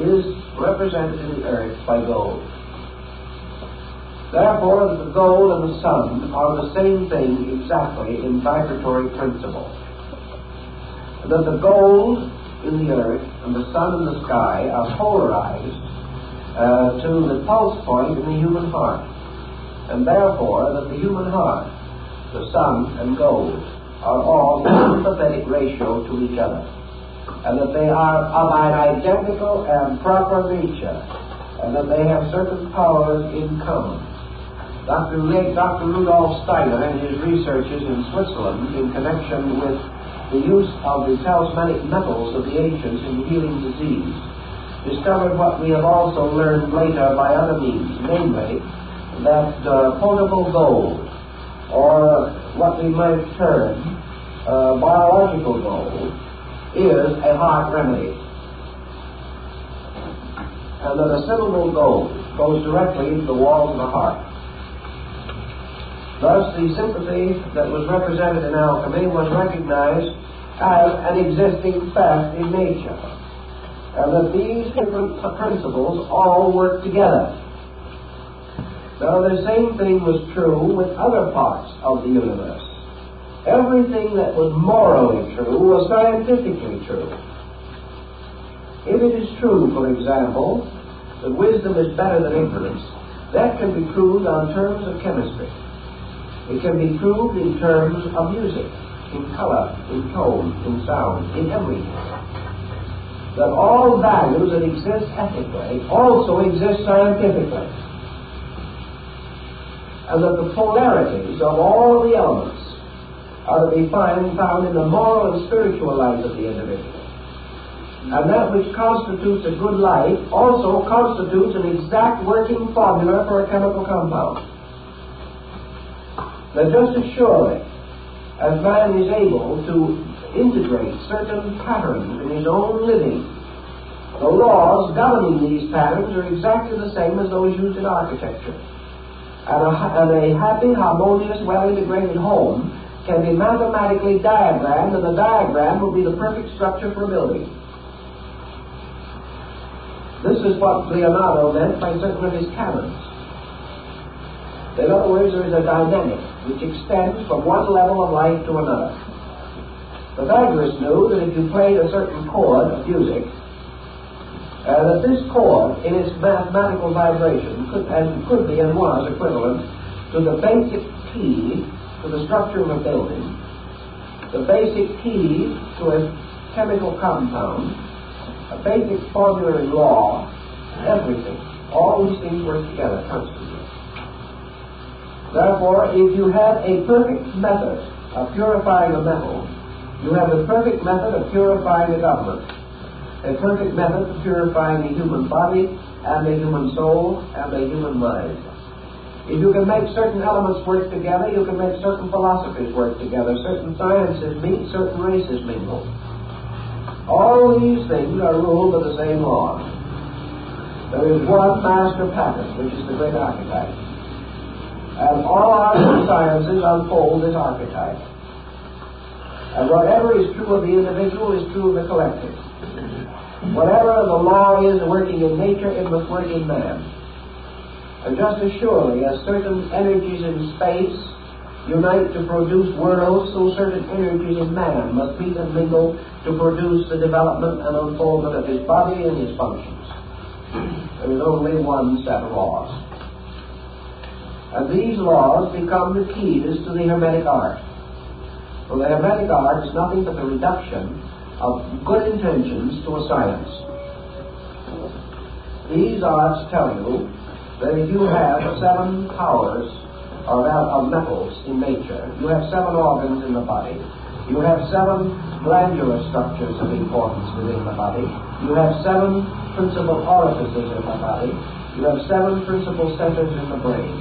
is represented in the earth by gold. Therefore, the gold and the sun are the same thing exactly in vibratory principle. And that the gold in the earth and the sun in the sky are polarized to the pulse point in the human heart. And therefore, that the human heart, the sun and gold, are all in sympathetic ratio to each other. And that they are of an identical and proper nature. And that they have certain powers in common. Dr. Rudolf Steiner, in his researches in Switzerland in connection with the use of the talismanic metals of the ancients in healing disease, discovered what we have also learned later by other means, namely that potable gold, or what we might term biological gold, is a heart remedy. And that a syllable gold goes directly into the walls of the heart. Thus, the sympathy that was represented in alchemy was recognized as an existing fact in nature, and that these different principles all work together. Now, the same thing was true with other parts of the universe. Everything that was morally true was scientifically true. If it is true, for example, that wisdom is better than ignorance, that can be proved on terms of chemistry. It can be proved in terms of music, in color, in tone, in sound, in everything. That all values that exist ethically also exist scientifically. And that the polarities of all the elements are to be found in the moral and spiritual life of the individual. And that which constitutes a good life also constitutes an exact working formula for a chemical compound. That just as surely as man is able to integrate certain patterns in his own living, the laws governing these patterns are exactly the same as those used in architecture. And a happy, harmonious, well-integrated home can be mathematically diagrammed, and the diagram will be the perfect structure for a building. This is what Leonardo meant by certain of his canons. In other words, there is a dynamic which extends from one level of life to another. Pythagoras knew that if you played a certain chord of music, that this chord, in its mathematical vibration, could be and was equivalent to the basic key to the structure of a building, the basic key to a chemical compound, a basic formula in law, everything. All these things work together constantly. Therefore, if you have a perfect method of purifying a metal, you have a perfect method of purifying a government, a perfect method of purifying the human body and the human soul and the human mind. If you can make certain elements work together, you can make certain philosophies work together, certain sciences meet, certain races mingle. All these things are ruled by the same law. There is one master pattern, which is the great archetype. And all arts and sciences unfold this archetype. And whatever is true of the individual is true of the collective. Whatever the law is working in nature, it must work in man. And just as surely as certain energies in space unite to produce worlds, so certain energies in man must meet and mingle to produce the development and unfoldment of his body and his functions. There is only one set of laws. And these laws become the keys to the Hermetic art. For the Hermetic art is nothing but the reduction of good intentions to a science. These arts tell you that if you have 7 powers of metals in nature, you have 7 organs in the body, you have 7 glandular structures of importance within the body, you have 7 principal orifices in the body, you have 7 principal centers in the brain.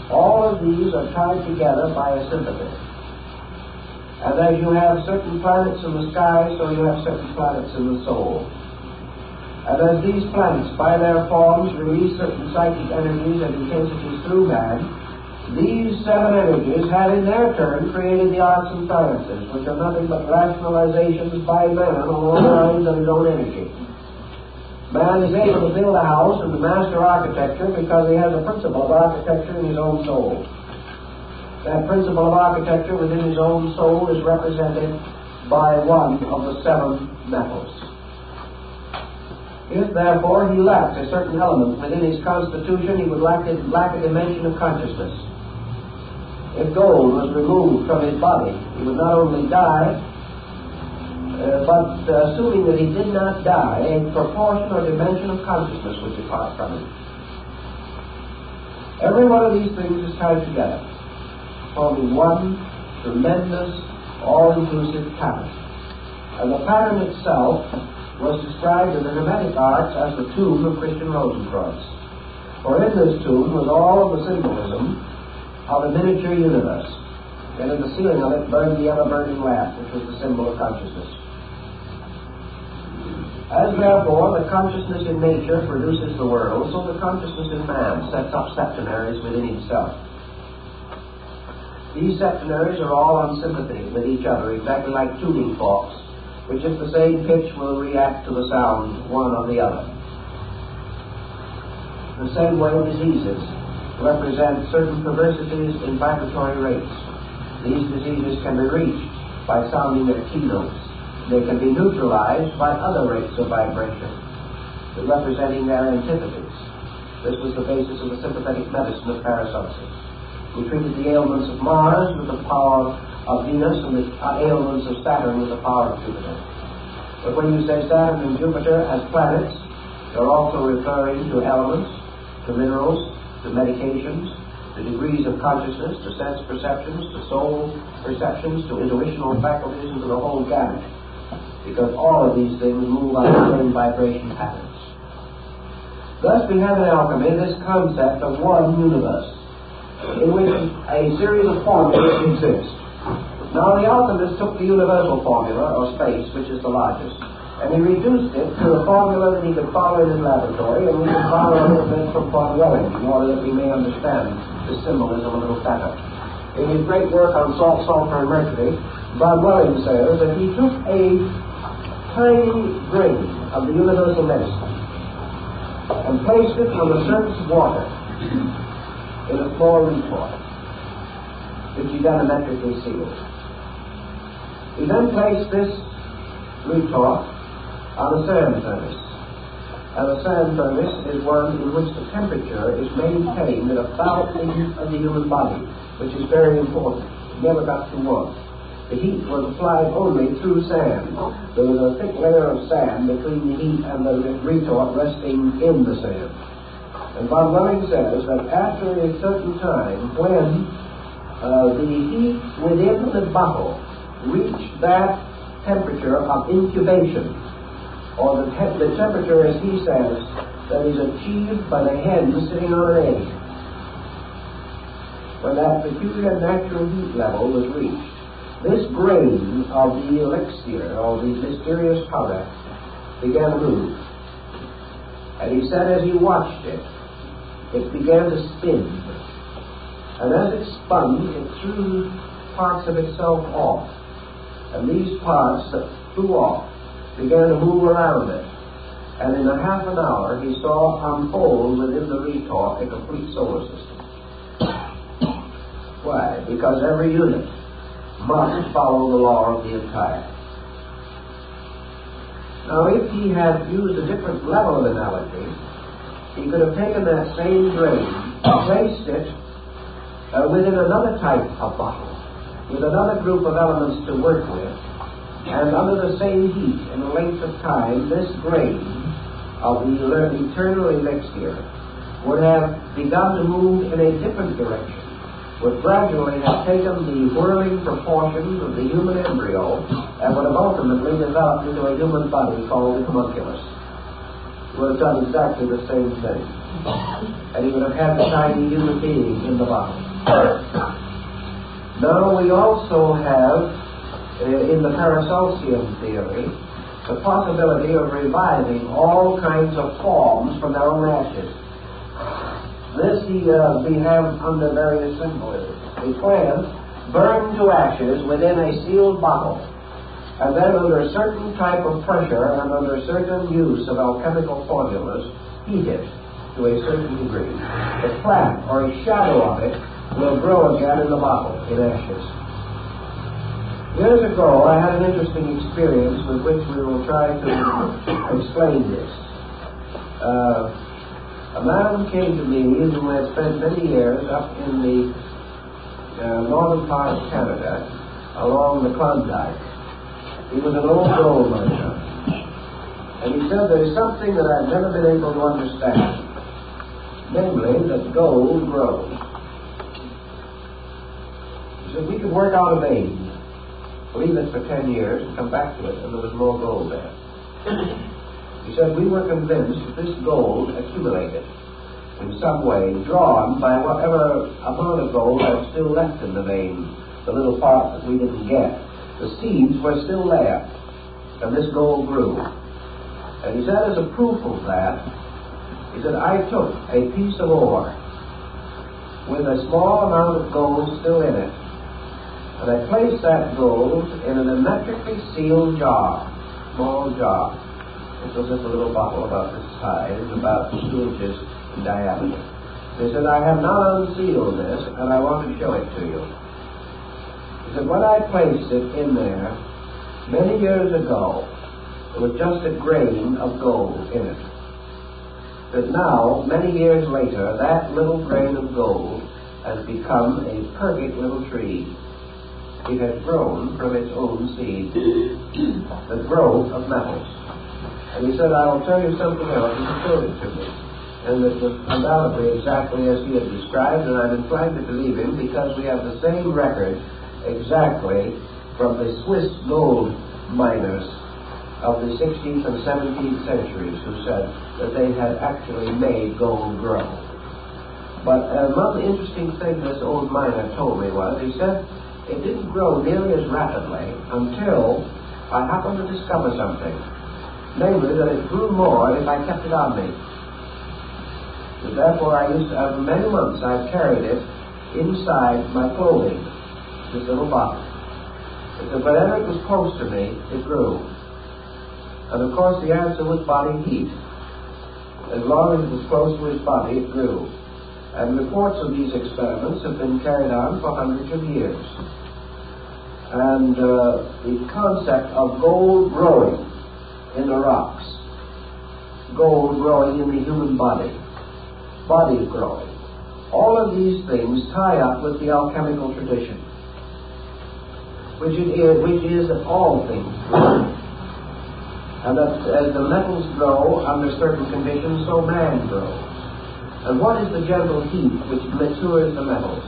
All of these are tied together by a sympathy. And as you have certain planets in the sky, so you have certain planets in the soul. And as these planets, by their forms, release certain psychic energies and intensities through man, these 7 energies have in their turn created the arts and sciences, which are nothing but rationalizations by man along the lines of his own energy. Man is able to build a house and to master architecture because he has a principle of architecture in his own soul. That principle of architecture within his own soul is represented by one of the 7 metals. If, therefore, he lacked a certain element within his constitution, he would lack a dimension of consciousness. If gold was removed from his body, he would not only die, but assuming that he did not die, a proportion or dimension of consciousness would depart from him. Every one of these things is tied together, forming one tremendous, all-inclusive pattern. And the pattern itself was described in the Hermetic arts as the tomb of Christian Rosenkreuz. For in this tomb was all of the symbolism of a miniature universe, and in the ceiling of it burned the ever-burning lamp, which was the symbol of consciousness. As therefore the consciousness in nature produces the world, so the consciousness in man sets up septenaries within himself. These septenaries are all on sympathy with each other, exactly like tuning forks, which at the same pitch will react to the sound one or the other. The same way diseases represent certain perversities in vibratory rates. These diseases can be reached by sounding their keynotes. They can be neutralized by other rates of vibration, representing their antitheses. This was the basis of the sympathetic medicine of Paracelsus, who treated the ailments of Mars with the power of Venus and the ailments of Saturn with the power of Jupiter. But when you say Saturn and Jupiter as planets, you're also referring to elements, to minerals, to medications, to degrees of consciousness, to sense perceptions, to soul perceptions, to intuitional faculties, and to the whole gamut. Because all of these things move on the same vibration patterns. Thus we have in alchemy this concept of one universe, in which a series of formulas exist. Now the alchemist took the universal formula, or space, which is the largest, and he reduced it to a formula that he could follow in his laboratory, and we can follow a little bit from Von Welling, in order that we may understand the symbolism a little better. In his great work on salt, sulfur, and mercury, Von Welling says that he took a tiny grain of the universal medicine and placed it on the surface of water in a small retort, which he diametrically sealed. He then placed this retort on a sand furnace. And a sand furnace is one in which the temperature is maintained at about the heat of the human body, which is very important. It never got too warm. The heat was applied only through sand. There was a thick layer of sand between the heat and the retort resting in the sand. And Von Welling says that after a certain time, when the heat within the bottle reached that temperature of incubation, or the temperature, as he says, that is achieved by the hen sitting on an egg, when that peculiar natural heat level was reached, this grain of the elixir, or the mysterious powder, began to move. And he said as he watched it, it began to spin And as it spun, it threw parts of itself off. And these parts that flew off began to move around it. And in a half an hour, he saw unfold within the retort a complete solar system. Why? Because every unit must follow the law of the entire. Now, if he had used a different level of analogy, he could have taken that same grain, placed it within another type of bottle, with another group of elements to work with, and under the same heat and the length of time, this grain of the eternal elixir would have begun to move in a different direction, would gradually have taken the whirling proportions of the human embryo and would have ultimately developed into a human body called the homunculus. He would have done exactly the same thing. And he would have had the tiny human being in the body. Now we also have, in the Paracelsian theory, the possibility of reviving all kinds of forms from their own ashes. This we have under various symbolism. A plant burned to ashes within a sealed bottle, and then under a certain type of pressure and under certain use of alchemical formulas, heated to a certain degree. The plant, or a shadow of it, will grow again in the bottle, in ashes. Years ago, I had an interesting experience with which we will try to explain this. A man came to me who had spent many years up in the northern part of Canada, along the Klondike. He was an old gold miner. And he said, there's something that I've never been able to understand. Namely, that gold grows. He said, we could work out a vein, leave it for 10 years, and come back to it, and there was more gold there. He said, we were convinced that this gold accumulated in some way, drawn by whatever amount of gold was still left in the vein, the little parts that we didn't get. The seeds were still there, and this gold grew. And he said, as a proof of that, he said, I took a piece of ore with a small amount of gold still in it, and I placed that gold in an hermetically sealed jar, small jar. It was just a little bottle about this size, about 2 inches in diameter. He said, I have now unsealed this, and I want to show it to you. He said, when I placed it in there, many years ago, there was just a grain of gold in it. But now, many years later, that little grain of gold has become a perfect little tree. It has grown from its own seed, the growth of metals. And he said, I will tell you something else, and he showed it to me. And it was undoubtedly exactly as he had described, and I'm inclined to believe him because we have the same record exactly from the Swiss gold miners of the 16th and 17th centuries who said that they had actually made gold grow. But one interesting thing this old miner told me was, he said, it didn't grow nearly as rapidly until I happened to discover something. Namely, that it grew more if I kept it on me. And therefore, for many months, I've carried it inside my clothing, this little bottle. Because whenever it was close to me, it grew. And of course, the answer was body heat. As long as it was close to his body, it grew. And reports of these experiments have been carried on for hundreds of years. And the concept of gold growing in the rocks, gold growing in the human body, body growing, all of these things tie up with the alchemical tradition, which is that all things grow. And that as the metals grow under certain conditions, so man grows. And what is the gentle heat which matures the metals?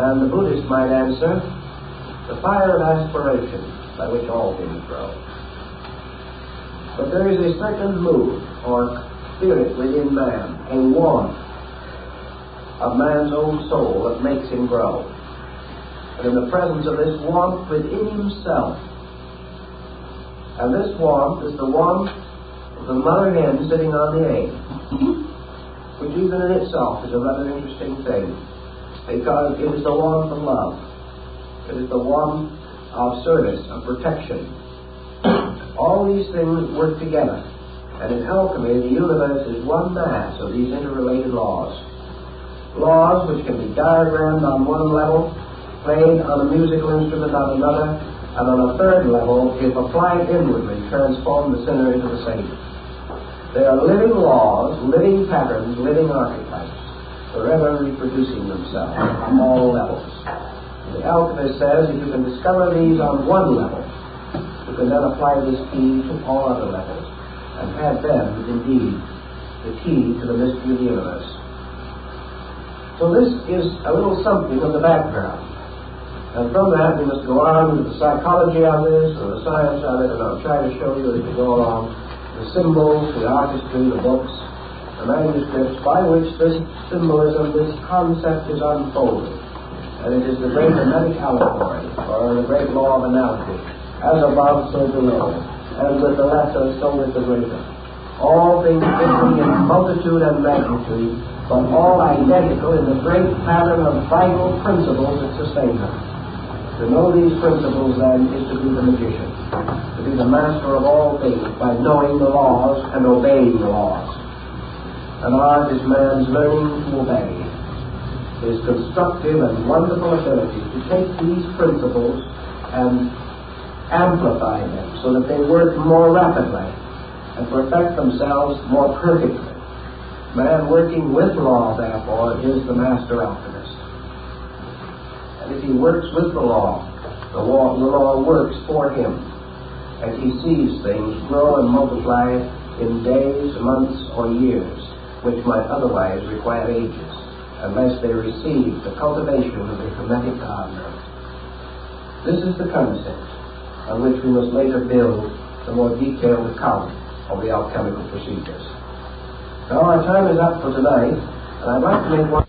And the Buddhist might answer, the fire of aspiration by which all things grow. But there is a certain mood or spirit within man, a warmth of man's own soul that makes him grow. And in the presence of this warmth within himself, and this warmth is the warmth of the mother hen sitting on the egg, which even in itself is a rather interesting thing. because it is the warmth of love. It is the warmth of service, of protection. All these things work together. And in alchemy, the universe is one mass of these interrelated laws. Laws which can be diagrammed on one level, played on a musical instrument on another, and on a third level, if applied inwardly, transform the sinner into the saint. They are living laws, living patterns, living archetypes, forever reproducing themselves on all levels. The alchemist says if you can discover these on one level, you can then apply this key to all other levels, and have them, indeed, the key to the mystery of the universe. So this is a little something of the background. And from that we must go on with the psychology of this, or the science of it, and I'll try to show you as we go along the symbols, the artistry, the books, the manuscripts by which this symbolism, this concept is unfolded. And it is the great hermetic allegory, or the great law of analogy, as above, so below, and with the lesser, so with the greater. All things differing in multitude and magnitude, but all identical in the great pattern of vital principles that sustain them. To know these principles, then, is to be the magician, to be the master of all things by knowing the laws and obeying the laws. And art is man's learning to obey, his constructive and wonderful ability to take these principles and amplify them so that they work more rapidly and perfect themselves more perfectly. Man working with law, therefore, is the master alchemist. And if he works with the law works for him, as he sees things grow and multiply in days, months, or years, which might otherwise require ages, unless they receive the cultivation of the hermetic gardener. This is the concept on which we must later build the more detailed account of the alchemical procedures. Now our time is up for tonight, and I'd like to make one